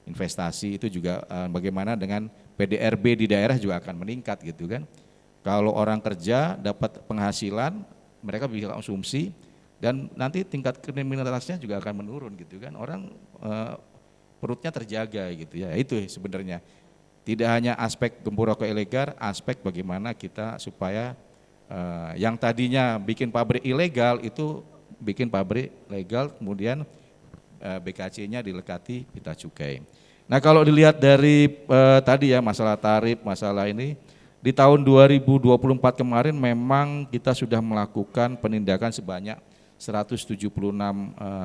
Investasi itu juga bagaimana dengan PDRB di daerah juga akan meningkat gitu kan. Kalau orang kerja dapat penghasilan, mereka bisa konsumsi dan nanti tingkat kriminalitasnya juga akan menurun gitu kan. Orang perutnya terjaga gitu ya. Itu sebenarnya. Tidak hanya aspek gempur rokok ilegal, aspek bagaimana kita supaya yang tadinya bikin pabrik ilegal itu bikin pabrik legal, kemudian BKC-nya dilekati pita cukai. Nah kalau dilihat dari tadi ya masalah tarif, masalah ini, di tahun 2024 kemarin memang kita sudah melakukan penindakan sebanyak 176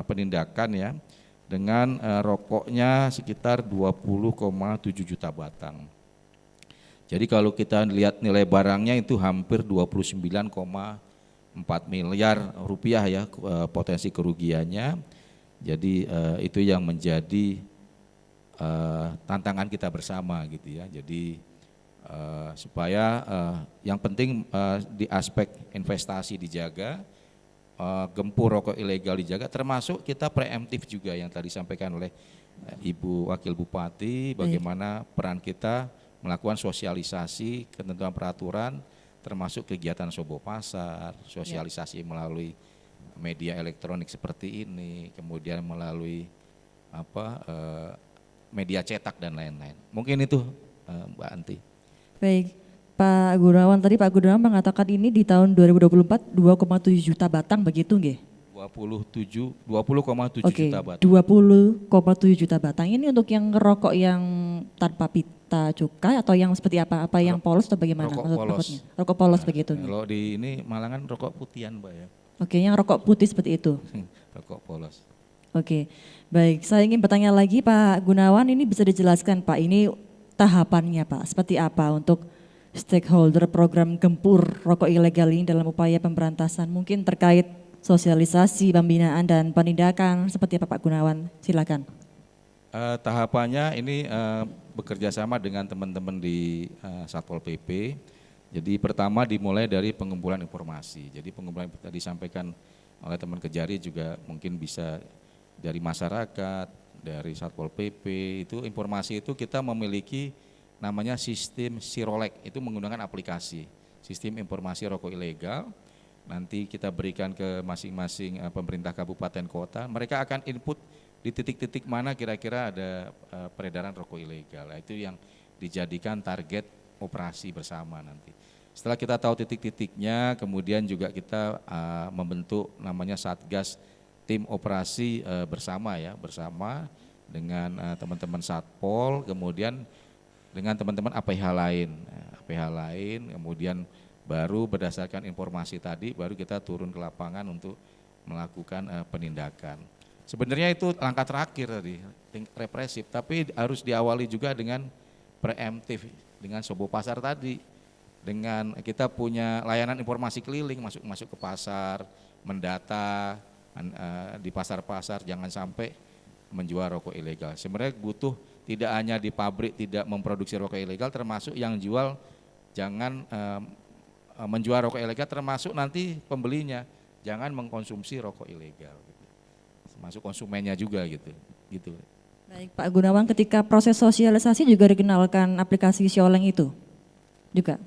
penindakan ya, dengan rokoknya sekitar 20,7 juta batang. Jadi kalau kita lihat nilai barangnya itu hampir 29,4 miliar rupiah ya potensi kerugiannya. Jadi itu yang menjadi tantangan kita bersama gitu ya. Jadi supaya yang penting di aspek investasi dijaga, gempur rokok ilegal dijaga, termasuk kita preemptif juga yang tadi disampaikan oleh Ibu Wakil Bupati, bagaimana peran kita melakukan sosialisasi ketentuan peraturan, termasuk kegiatan sobo pasar, sosialisasi melalui media elektronik seperti ini, kemudian melalui media cetak dan lain-lain. Mungkin itu Mbak Anti. Baik. Pak Gunawan, tadi Pak Gunawan mengatakan ini di tahun 2024 2,7 juta batang begitu nggih? 20,7 juta batang. 20,7 juta batang. Ini untuk yang rokok yang tanpa pita cukai atau yang seperti apa? Apa yang polos atau bagaimana? Rokok polos. Rokok polos begitu. Kalau di ini Malangan rokok putihan Mbak ya. Oke, yang rokok putih seperti itu. Rokok polos. Oke, baik. Saya ingin bertanya lagi Pak Gunawan, ini bisa dijelaskan Pak, ini tahapannya Pak, seperti apa untuk stakeholder program Gempur Rokok Ilegal ini dalam upaya pemberantasan, mungkin terkait sosialisasi, pembinaan dan penindakan, seperti apa Pak Gunawan? Silakan. Tahapannya ini bekerja sama dengan teman-teman di Satpol PP. Jadi pertama dimulai dari pengumpulan informasi. Jadi pengumpulan tadi disampaikan oleh teman Kejari juga mungkin bisa dari masyarakat, dari Satpol PP, itu informasi itu kita memiliki namanya sistem Sirolek, itu menggunakan aplikasi, sistem informasi rokok ilegal. Nanti kita berikan ke masing-masing pemerintah kabupaten kota, mereka akan input di titik-titik mana kira-kira ada peredaran rokok ilegal. Nah, itu yang dijadikan target operasi bersama nanti. Setelah kita tahu titik-titiknya, kemudian juga kita membentuk namanya Satgas tim operasi bersama ya, bersama dengan teman-teman Satpol, kemudian dengan teman-teman APH lain, kemudian baru berdasarkan informasi tadi, baru kita turun ke lapangan untuk melakukan penindakan. Sebenarnya itu langkah terakhir tadi, represif, tapi harus diawali juga dengan preemptif, dengan Sobo Pasar tadi, dengan kita punya layanan informasi keliling, masuk ke pasar, mendata di pasar-pasar, jangan sampai menjual rokok ilegal. Sebenarnya butuh tidak hanya di pabrik tidak memproduksi rokok ilegal, termasuk yang jual jangan menjual rokok ilegal, termasuk nanti pembelinya jangan mengkonsumsi rokok ilegal, gitu. Termasuk konsumennya juga gitu. Baik Pak Gunawan, ketika proses sosialisasi juga dikenalkan aplikasi Sioleng itu juga?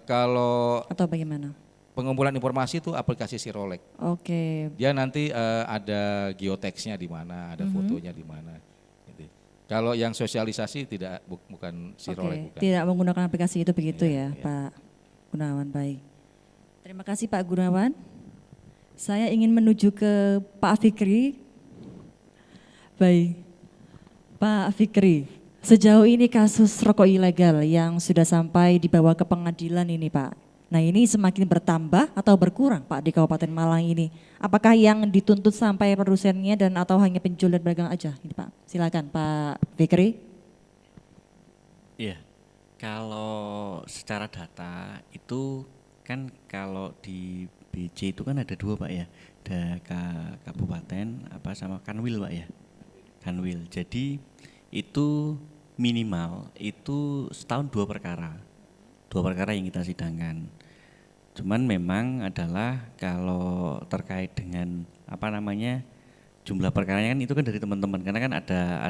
Kalau atau bagaimana? pengumpulan informasi itu aplikasi Sirolek. Oke. Dia nanti ada geoteksnya di mana, ada fotonya di mana. Gitu. Kalau yang sosialisasi tidak bukan Sirolek. Bukan. Tidak menggunakan aplikasi itu begitu ya, Pak Gunawan. Baik. Terima kasih Pak Gunawan. Saya ingin menuju ke Pak Fikri. Baik, Pak Fikri. Sejauh ini kasus rokok ilegal yang sudah sampai dibawa ke pengadilan ini Pak. Nah ini semakin bertambah atau berkurang Pak di Kabupaten Malang ini? Apakah yang dituntut sampai produsennya dan atau hanya penjual dan pedagang aja? Ini Pak, silakan Pak Fikri. Iya, kalau secara data itu kan kalau di BC itu kan ada dua Pak ya, ada kabupaten apa sama Kanwil Pak ya, Kanwil. Jadi itu minimal itu setahun dua perkara yang kita sidangkan. Cuman memang adalah kalau terkait dengan apa namanya jumlah perkaranya kan itu kan dari teman-teman, karena kan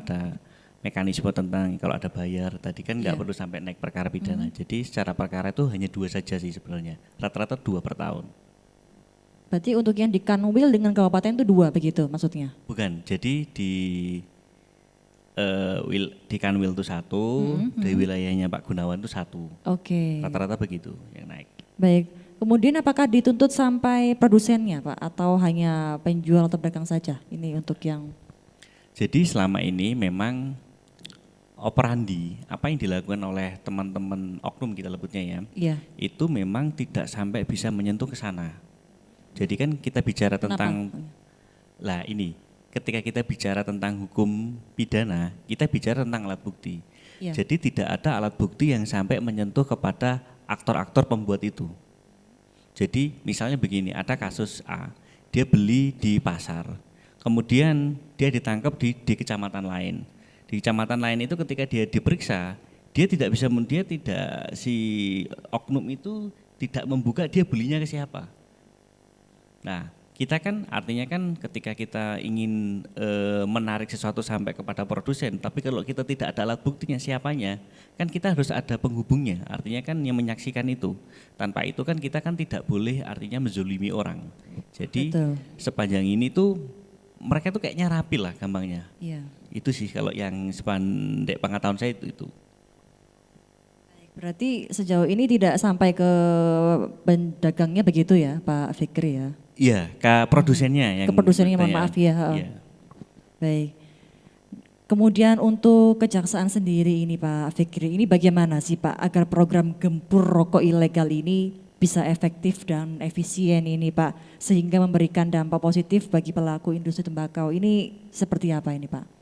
ada mekanisme tentang kalau ada bayar tadi kan nggak perlu sampai naik perkara pidana. Jadi secara perkara itu hanya dua saja sih sebenarnya, rata-rata 2 per tahun. Berarti untuk yang di Kanwil dengan kabupaten itu 2 begitu maksudnya? Bukan, jadi di Kanwil itu 1, dari wilayahnya Pak Gunawan itu 1. Oke. Rata-rata begitu yang naik. Baik, kemudian apakah dituntut sampai produsennya Pak atau hanya penjual atau pedagang saja ini untuk yang? Jadi selama ini memang operandi apa yang dilakukan oleh teman-teman oknum kita sebutnya ya, itu memang tidak sampai bisa menyentuh ke sana. Jadi kan kita bicara tentang, lah ini ketika kita bicara tentang hukum pidana, kita bicara tentang alat bukti. Jadi tidak ada alat bukti yang sampai menyentuh kepada aktor-aktor pembuat itu. Jadi misalnya begini, ada kasus A, dia beli di pasar, kemudian dia ditangkap di kecamatan lain. Di kecamatan lain itu ketika dia diperiksa, si oknum itu tidak membuka dia belinya ke siapa. Nah, kita kan artinya kan ketika kita ingin menarik sesuatu sampai kepada produsen, tapi kalau kita tidak ada alat buktinya siapanya, kan kita harus ada penghubungnya, artinya kan yang menyaksikan itu. Tanpa itu kan kita kan tidak boleh artinya menzolimi orang. Jadi sepanjang ini tuh mereka tuh kayaknya rapi lah gampangnya. Itu sih kalau yang sepandek pengetahuan saya itu. Berarti sejauh ini tidak sampai ke pedagangnya begitu ya Pak Fikri ya? Iya, ke produsennya. Ke produsennya, mohon maaf ya. Baik. Kemudian untuk kejaksaan sendiri ini Pak Fikri, ini bagaimana sih Pak agar program Gempur Rokok Ilegal ini bisa efektif dan efisien ini Pak, sehingga memberikan dampak positif bagi pelaku industri tembakau. Ini seperti apa ini Pak?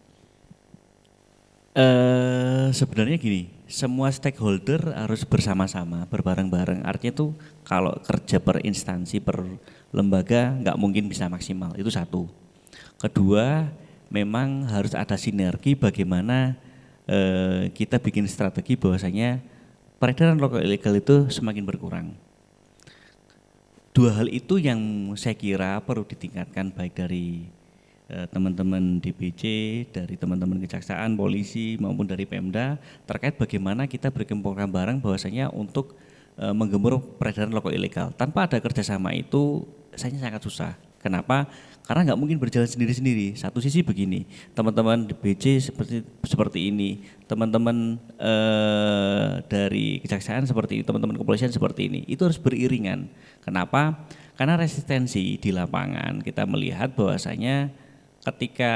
Sebenarnya gini, semua stakeholder harus bersama-sama, berbareng-bareng. Artinya tuh kalau kerja per instansi, per lembaga nggak mungkin bisa maksimal, itu satu. Kedua, memang harus ada sinergi bagaimana kita bikin strategi bahwasanya peredaran rokok ilegal itu semakin berkurang. Dua hal itu yang saya kira perlu ditingkatkan baik dari teman-teman DPC, dari teman-teman kejaksaan, polisi maupun dari Pemda terkait bagaimana kita berkembang bareng bahwasanya untuk menggembur peredaran rokok ilegal. Tanpa ada kerjasama itu saya sangat susah. Kenapa? Karena nggak mungkin berjalan sendiri-sendiri. Satu sisi begini, teman-teman DPC seperti ini, teman-teman dari kejaksaan seperti ini, teman-teman kepolisian seperti ini. Itu harus beriringan. Kenapa? Karena resistensi di lapangan kita melihat bahwasanya ketika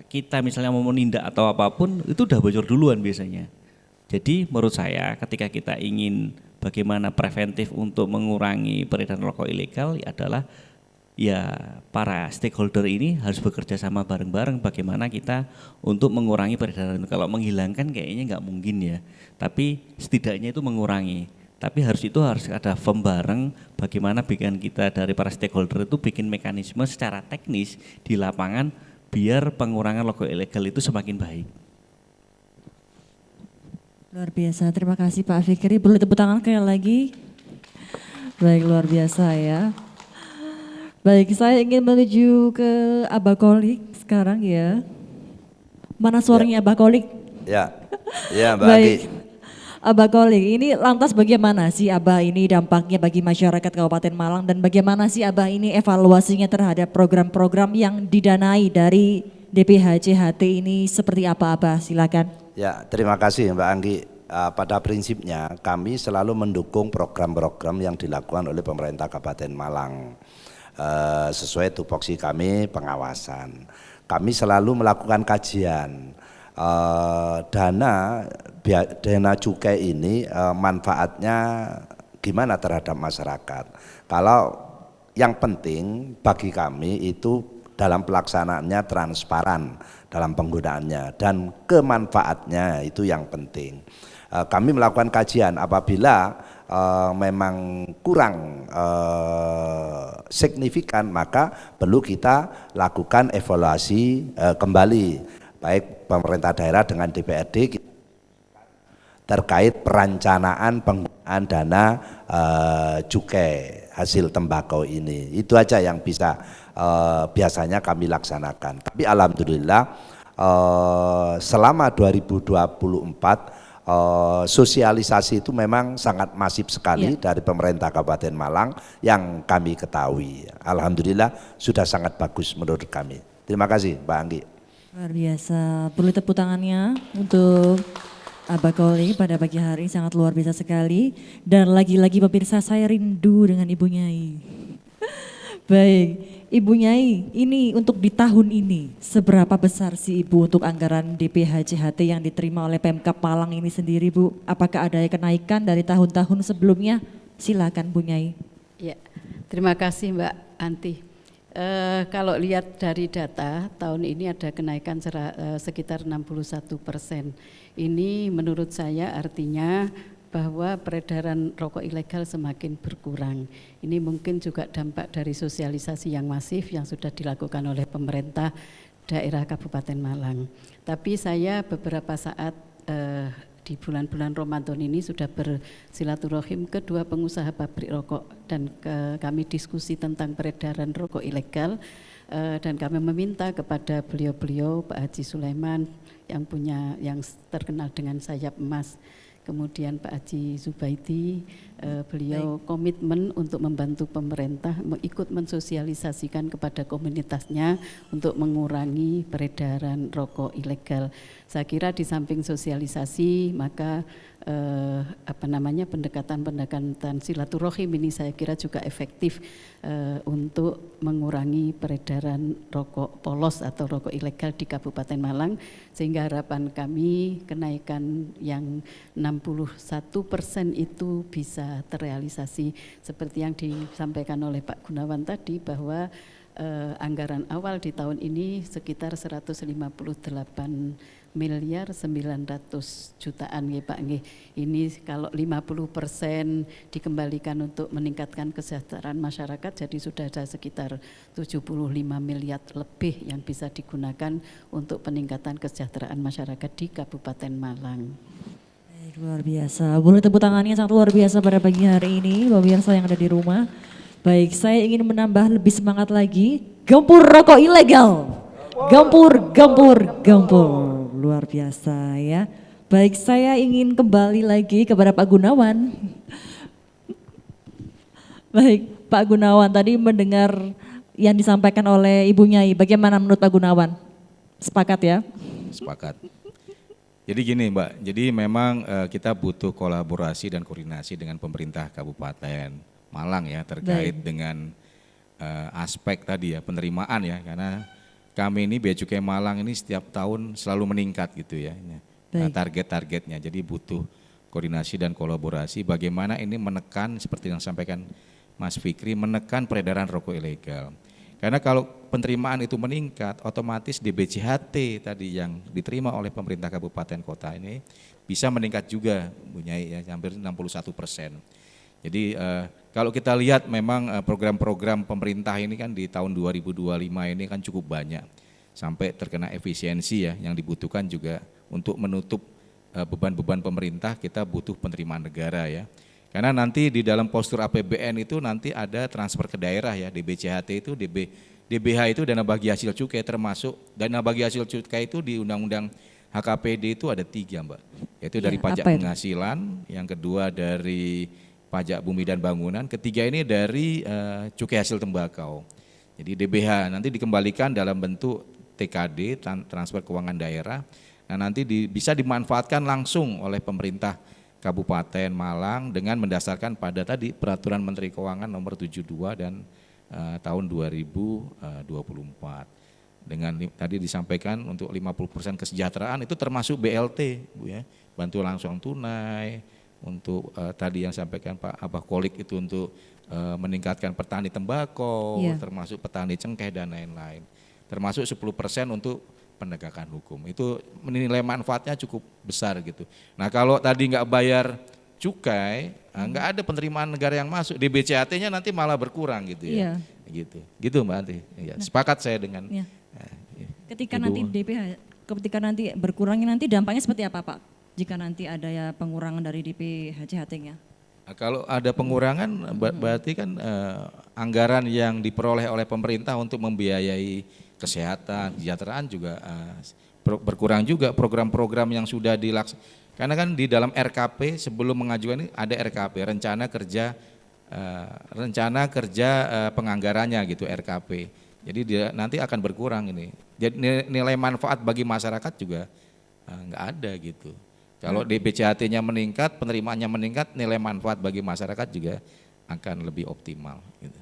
kita misalnya mau menindak atau apapun itu udah bocor duluan biasanya. Jadi menurut saya ketika kita ingin bagaimana preventif untuk mengurangi peredaran rokok ilegal adalah ya para stakeholder ini harus bekerja sama bareng-bareng bagaimana kita untuk mengurangi peredaran itu. Kalau menghilangkan kayaknya nggak mungkin ya, tapi setidaknya itu mengurangi. Tapi harus ada firm bareng bagaimana bikin kita dari para stakeholder itu bikin mekanisme secara teknis di lapangan biar pengurangan rokok ilegal itu semakin baik. Luar biasa, terima kasih Pak Fikri. Boleh tepuk tangan sekali lagi. Baik, luar biasa ya. Baik, saya ingin menuju ke Abah Kolik sekarang ya. Mana suaranya Abah Kolik? Ya, ya Mbak Baik, Anggi. Abah Kolik, ini lantas bagaimana sih Abah ini dampaknya bagi masyarakat Kabupaten Malang dan bagaimana sih Abah ini evaluasinya terhadap program-program yang didanai dari DPHCHT ini seperti apa Abah? Silakan. Ya, terima kasih Mbak Anggi. Pada prinsipnya kami selalu mendukung program-program yang dilakukan oleh pemerintah Kabupaten Malang. Sesuai tupoksi kami pengawasan. Kami selalu melakukan kajian dana cukai ini manfaatnya gimana terhadap masyarakat. Kalau yang penting bagi kami itu dalam pelaksanaannya transparan dalam penggunaannya dan kemanfaatnya itu yang penting. Kami melakukan kajian apabila memang kurang signifikan maka perlu kita lakukan evaluasi kembali baik pemerintah daerah dengan DPRD terkait perencanaan penggunaan dana cukai hasil tembakau ini. Itu aja yang bisa biasanya kami laksanakan. Tapi alhamdulillah selama 2024 sosialisasi itu memang sangat masif sekali dari pemerintah Kabupaten Malang yang kami ketahui. Alhamdulillah sudah sangat bagus menurut kami. Terima kasih Mbak Anggi. Luar biasa, perlu tepuk tangannya untuk Abah Koli pada pagi hari, sangat luar biasa sekali. Dan lagi-lagi pemirsa saya rindu dengan Ibu Nyai. Baik, Ibu Nyai, ini untuk di tahun ini seberapa besar sih Ibu untuk anggaran DPHCHT yang diterima oleh Pemkab Malang ini sendiri Bu? Apakah ada kenaikan dari tahun-tahun sebelumnya? Silakan Bu Nyai. Ya, terima kasih Mbak Anti. Kalau lihat dari data tahun ini ada kenaikan sekitar 61%. Ini menurut saya artinya bahwa peredaran rokok ilegal semakin berkurang. Ini mungkin juga dampak dari sosialisasi yang masif yang sudah dilakukan oleh pemerintah daerah Kabupaten Malang. Tapi saya beberapa saat di bulan-bulan Ramadan ini sudah bersilaturahim kedua pengusaha pabrik rokok dan kami diskusi tentang peredaran rokok ilegal dan kami meminta kepada beliau-beliau Pak Haji Sulaiman yang terkenal dengan sayap emas, kemudian Pak Haji Zubaidi, beliau komitmen untuk membantu pemerintah ikut mensosialisasikan kepada komunitasnya untuk mengurangi peredaran rokok ilegal. Saya kira di samping sosialisasi maka pendekatan silaturahim ini saya kira juga efektif untuk mengurangi peredaran rokok polos atau rokok ilegal di Kabupaten Malang, sehingga harapan kami kenaikan yang 61% itu bisa terrealisasi seperti yang disampaikan oleh Pak Gunawan tadi, bahwa anggaran awal di tahun ini sekitar 158 miliar 900 jutaan ya Pak nggih. Ini kalau 50% dikembalikan untuk meningkatkan kesejahteraan masyarakat, jadi sudah ada sekitar 75 miliar lebih yang bisa digunakan untuk peningkatan kesejahteraan masyarakat di Kabupaten Malang. Luar biasa, boleh tepuk tangannya sangat luar biasa pada pagi hari ini Bapak pemirsa yang ada di rumah. Baik, saya ingin menambah lebih semangat lagi, gempur rokok ilegal, gempur, gempur, gempur, luar biasa ya. Baik, saya ingin kembali lagi kepada Pak Gunawan. Baik, Pak Gunawan tadi mendengar yang disampaikan oleh Ibu Nyai, bagaimana menurut Pak Gunawan? Sepakat ya? Sepakat. Jadi gini Mbak, jadi memang kita butuh kolaborasi dan koordinasi dengan pemerintah Kabupaten Malang ya terkait dengan aspek tadi ya penerimaan ya, karena kami ini Bea Cukai Malang ini setiap tahun selalu meningkat gitu ya target-targetnya, jadi butuh koordinasi dan kolaborasi bagaimana ini menekan seperti yang sampaikan Mas Fikri, menekan peredaran rokok ilegal. Karena kalau penerimaan itu meningkat, otomatis DBCHT tadi yang diterima oleh pemerintah kabupaten kota ini bisa meningkat juga, Bu Nyai, ya, hampir 61%. Jadi kalau kita lihat memang program-program pemerintah ini kan di tahun 2025 ini kan cukup banyak, sampai terkena efisiensi ya, yang dibutuhkan juga untuk menutup beban-beban pemerintah, kita butuh penerimaan negara ya. Karena nanti di dalam postur APBN itu nanti ada transfer ke daerah ya, DBCHT itu, DBH itu dana bagi hasil cukai, termasuk dana bagi hasil cukai itu di Undang-Undang HKPD itu ada 3 Mbak, yaitu dari pajak penghasilan, yang kedua dari pajak bumi dan bangunan, ketiga ini dari cukai hasil tembakau. Jadi DBH nanti dikembalikan dalam bentuk TKD, transfer keuangan daerah, nah nanti bisa dimanfaatkan langsung oleh pemerintah Kabupaten Malang dengan mendasarkan pada tadi Peraturan Menteri Keuangan nomor 72 dan tahun 2024. Dengan tadi disampaikan untuk 50% kesejahteraan itu termasuk BLT, Bu ya, bantu langsung tunai, untuk tadi yang sampaikan Pak Abah Kolik itu untuk meningkatkan petani tembakau, termasuk petani cengkeh dan lain-lain. Termasuk 10% untuk penegakan hukum. Itu nilai manfaatnya cukup besar gitu. Nah kalau tadi nggak bayar cukai, nggak ada penerimaan negara yang masuk, DBCHT-nya nanti malah berkurang gitu ya. Gitu Mbak Anti. Ya, sepakat saya dengan ketika Ibu. Nanti DPH, ketika nanti berkurangnya nanti dampaknya seperti apa Pak? Jika nanti ada ya pengurangan dari DPHT-nya? Nah, kalau ada pengurangan berarti kan anggaran yang diperoleh oleh pemerintah untuk membiayai kesehatan, kesejahteraan juga berkurang juga, program-program yang sudah dilaksanakan. Karena kan di dalam RKP sebelum mengajukan ini ada RKP, rencana kerja penganggarannya gitu, RKP. Jadi dia nanti akan berkurang ini. Jadi nilai manfaat bagi masyarakat juga nggak ada gitu. Kalau DBCHT-nya meningkat, penerimaannya meningkat, nilai manfaat bagi masyarakat juga akan lebih optimal. Gitu.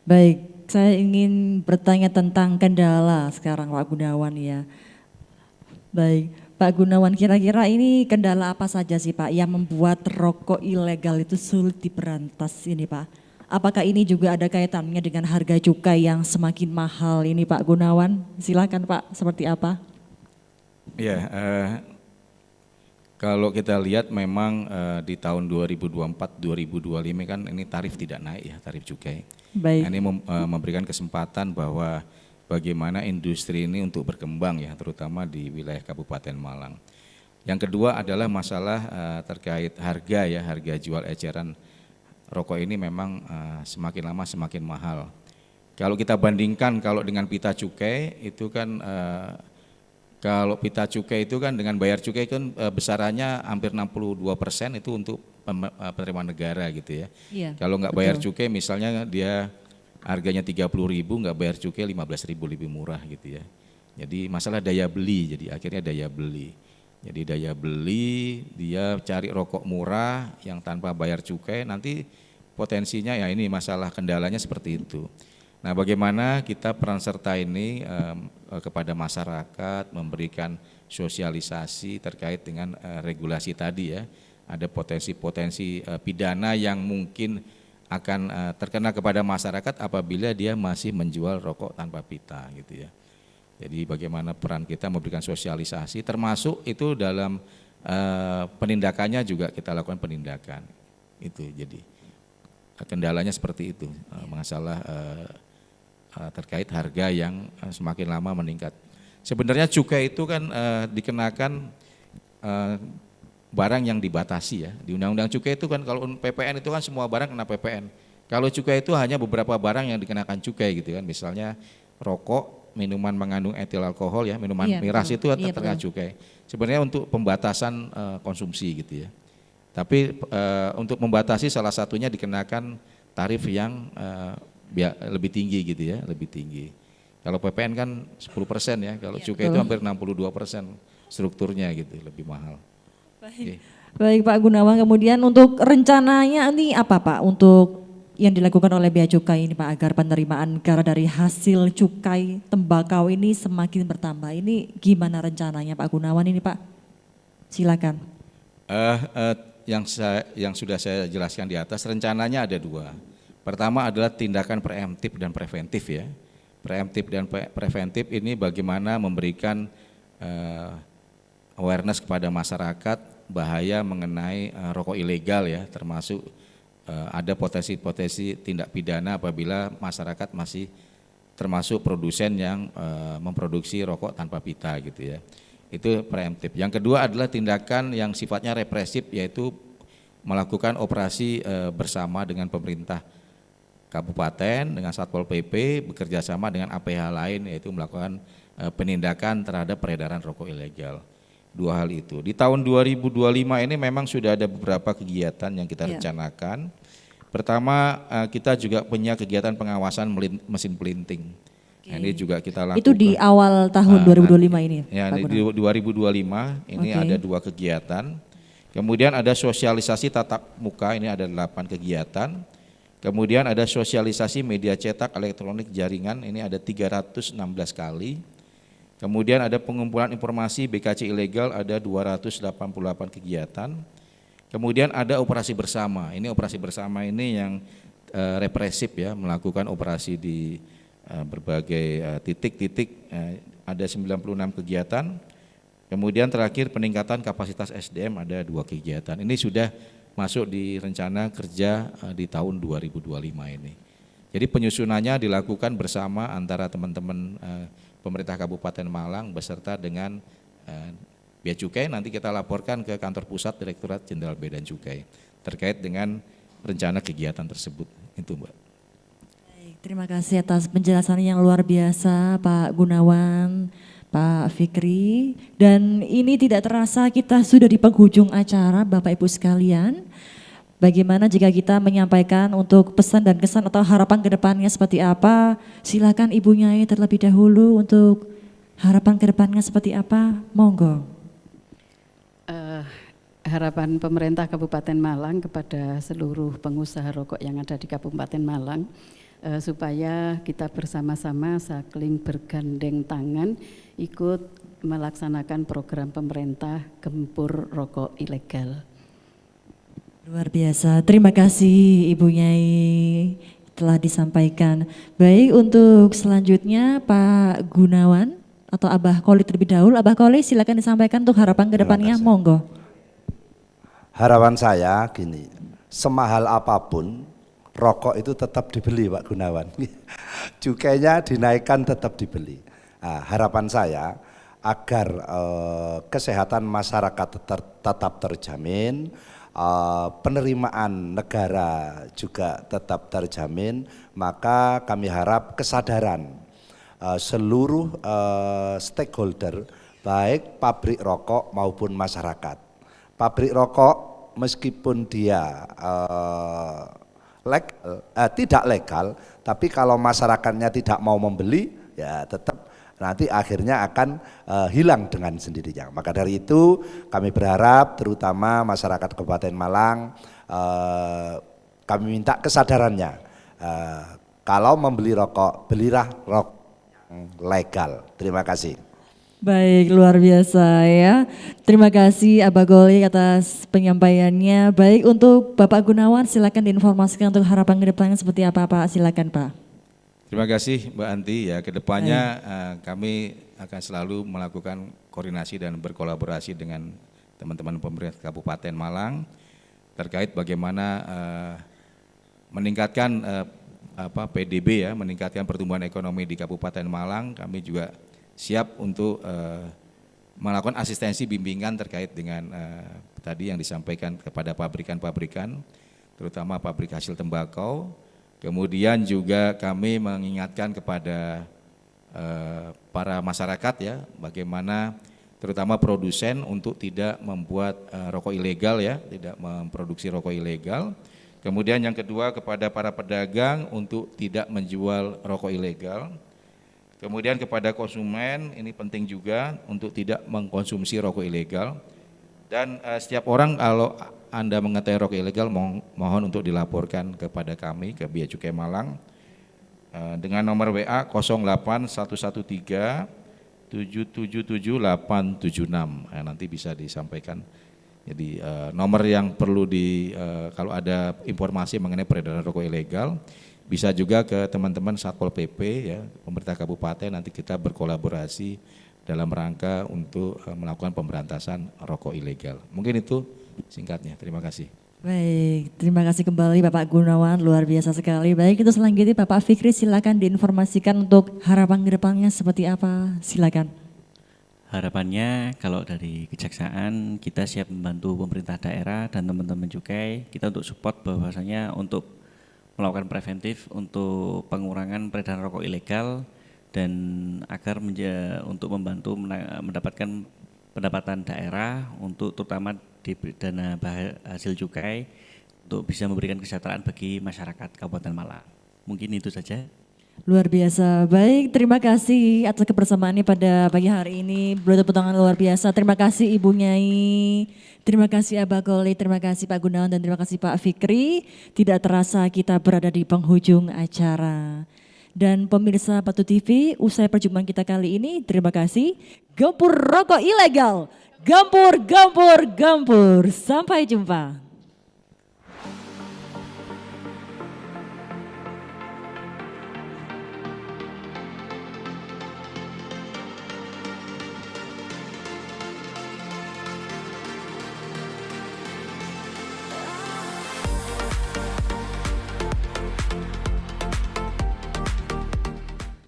Baik, saya ingin bertanya tentang kendala sekarang Pak Gunawan ya. Baik, Pak Gunawan, kira-kira ini kendala apa saja sih Pak yang membuat rokok ilegal itu sulit diberantas ini Pak? Apakah ini juga ada kaitannya dengan harga cukai yang semakin mahal ini Pak Gunawan? Silakan Pak, seperti apa? Ya, kalau kita lihat memang di tahun 2024-2025 kan ini tarif tidak naik ya, tarif cukai. Baik. Nah, ini memberikan kesempatan bahwa bagaimana industri ini untuk berkembang ya, terutama di wilayah Kabupaten Malang. Yang kedua adalah masalah terkait harga ya, harga jual eceran rokok ini memang semakin lama semakin mahal. Kalau kita bandingkan kalau dengan pita cukai itu kan kalau pita cukai itu kan dengan bayar cukai kan besarannya hampir 62% itu untuk penerimaan negara gitu ya. Iya, kalau nggak bayar cukai misalnya dia harganya 30.000, nggak bayar cukai 15.000 lebih murah gitu ya. Jadi masalah daya beli, jadi akhirnya daya beli. Jadi daya beli, dia cari rokok murah yang tanpa bayar cukai, nanti potensinya ya ini masalah kendalanya seperti itu. Nah, bagaimana kita peran serta ini kepada masyarakat, memberikan sosialisasi terkait dengan regulasi tadi ya. Ada potensi-potensi pidana yang mungkin akan terkena kepada masyarakat apabila dia masih menjual rokok tanpa pita gitu ya. Jadi bagaimana peran kita memberikan sosialisasi, termasuk itu dalam penindakannya juga kita lakukan penindakan. Itu jadi kendalanya seperti itu, masalah terkait harga yang semakin lama meningkat. Sebenarnya cukai itu kan dikenakan barang yang dibatasi ya. Di Undang-Undang Cukai itu kan kalau PPN itu kan semua barang kena PPN. Kalau cukai itu hanya beberapa barang yang dikenakan cukai gitu kan. Misalnya rokok, minuman mengandung etil alkohol ya, minuman miras itu terkena cukai. Sebenarnya untuk pembatasan konsumsi gitu ya. Tapi untuk membatasi salah satunya dikenakan tarif yang lebih tinggi gitu ya, lebih tinggi. Kalau PPN kan 10% ya, kalau cukai itu hampir 62% strukturnya gitu, lebih mahal. Baik Pak Gunawan, kemudian untuk rencananya ini apa Pak untuk yang dilakukan oleh Bea Cukai ini Pak agar penerimaan negara dari hasil cukai tembakau ini semakin bertambah. Ini gimana rencananya Pak Gunawan ini Pak? Silakan. Yang sudah saya jelaskan di atas rencananya ada dua. Pertama adalah tindakan preemptif dan preventif ya. Preemptif dan preventif ini bagaimana memberikan awareness kepada masyarakat bahaya mengenai rokok ilegal ya, termasuk ada potensi-potensi tindak pidana apabila masyarakat masih termasuk produsen yang memproduksi rokok tanpa pita gitu ya. Itu preemptif. Yang kedua adalah tindakan yang sifatnya represif, yaitu melakukan operasi bersama dengan pemerintah kabupaten, dengan Satpol PP, bekerjasama dengan APH lain, yaitu melakukan penindakan terhadap peredaran rokok ilegal. Dua hal itu. Di tahun 2025 ini memang sudah ada beberapa kegiatan yang kita rencanakan. Pertama, kita juga punya kegiatan pengawasan mesin pelinting. Nah, ini juga kita lakukan. Itu di awal tahun 2025 ini? Ya, di 2025 ini ada dua kegiatan. Kemudian ada sosialisasi tatap muka, ini ada 8 kegiatan. Kemudian ada sosialisasi media cetak elektronik jaringan, ini ada 316 kali. Kemudian ada pengumpulan informasi BKC ilegal, ada 288 kegiatan. Kemudian ada operasi bersama, ini operasi bersama ini yang represif ya, melakukan operasi di berbagai titik-titik, ada 96 kegiatan. Kemudian terakhir peningkatan kapasitas SDM ada 2 kegiatan. Ini sudah masuk di rencana kerja di tahun 2025 ini. Jadi penyusunannya dilakukan bersama antara teman-teman pemerintah Kabupaten Malang beserta dengan Bea Cukai. Nanti kita laporkan ke kantor pusat Direktorat Jenderal Bea dan Cukai terkait dengan rencana kegiatan tersebut. Itu Mbak. Baik, terima kasih atas penjelasan yang luar biasa Pak Gunawan, Pak Fikri, dan ini tidak terasa kita sudah di penghujung acara Bapak Ibu sekalian. Bagaimana jika kita menyampaikan untuk pesan dan kesan atau harapan ke depannya seperti apa? Silakan Ibu Nyai terlebih dahulu untuk harapan ke depannya seperti apa? Monggo. Harapan pemerintah Kabupaten Malang kepada seluruh pengusaha rokok yang ada di Kabupaten Malang supaya kita bersama-sama saling bergandeng tangan ikut melaksanakan program pemerintah Gempur Rokok Ilegal. Luar biasa, terima kasih Ibu Nyai telah disampaikan. Baik, untuk selanjutnya Pak Gunawan atau Abah Koli terlebih dahulu. Abah Koli silakan disampaikan untuk harapan ke depannya, monggo. Harapan saya gini, semahal apapun rokok itu tetap dibeli Pak Gunawan. Cukainya dinaikkan tetap dibeli. Nah, harapan saya agar kesehatan masyarakat tetap terjamin, penerimaan negara juga tetap terjamin, maka kami harap kesadaran seluruh stakeholder baik pabrik rokok maupun masyarakat. Pabrik rokok meskipun dia tidak legal, tapi kalau masyarakatnya tidak mau membeli, ya tetap nanti akhirnya akan hilang dengan sendirinya. Maka dari itu kami berharap terutama masyarakat Kabupaten Malang, kami minta kesadarannya, kalau membeli rokok, belilah rokok yang legal. Terima kasih. Baik, luar biasa ya. Terima kasih Abah Goli atas penyampaiannya. Baik, untuk Bapak Gunawan silakan diinformasikan untuk harapan ke depannya seperti apa Pak, silakan Pak. Terima kasih Mbak Anti, ya kedepannya kami akan selalu melakukan koordinasi dan berkolaborasi dengan teman-teman pemerintah Kabupaten Malang terkait bagaimana meningkatkan PDB ya, meningkatkan pertumbuhan ekonomi di Kabupaten Malang. Kami juga siap untuk melakukan asistensi bimbingan terkait dengan tadi yang disampaikan kepada pabrikan-pabrikan, terutama pabrik hasil tembakau. Kemudian juga kami mengingatkan kepada para masyarakat ya, bagaimana terutama produsen untuk tidak membuat rokok ilegal ya, tidak memproduksi rokok ilegal. Kemudian yang kedua kepada para pedagang untuk tidak menjual rokok ilegal. Kemudian kepada konsumen ini penting juga untuk tidak mengkonsumsi rokok ilegal. Dan setiap orang kalau Anda mengetahui rokok ilegal mohon untuk dilaporkan kepada kami ke Bea Cukai Malang dengan nomor WA 08113 777 876. Nanti bisa disampaikan. Jadi nomor yang perlu kalau ada informasi mengenai peredaran rokok ilegal, bisa juga ke teman-teman Satpol PP ya, pemerintah kabupaten, nanti kita berkolaborasi dalam rangka untuk melakukan pemberantasan rokok ilegal. Mungkin itu singkatnya, terima kasih. Baik, terima kasih kembali Bapak Gunawan, luar biasa sekali. Baik, itu selanjutnya Bapak Fikri silakan diinformasikan untuk harapan ke depannya seperti apa, silakan. Harapannya kalau dari kejaksaan kita siap membantu pemerintah daerah dan teman-teman cukai, kita untuk support bahwasanya untuk melakukan preventif untuk pengurangan peredaran rokok ilegal dan agar untuk membantu mendapatkan pendapatan daerah untuk terutama di dana hasil cukai untuk bisa memberikan kesejahteraan bagi masyarakat Kabupaten Malang. Mungkin itu saja. Luar biasa, baik, terima kasih atas kebersamaannya pada pagi hari ini. Beri tepuk tangan luar biasa, terima kasih Ibu Nyai, terima kasih Abah Goli, terima kasih Pak Gunawan dan terima kasih Pak Fikri. Tidak terasa kita berada di penghujung acara. Dan pemirsa Patu TV, usai perjumpaan kita kali ini, terima kasih. Gempur rokok ilegal, gempur, gempur, gempur. Sampai jumpa.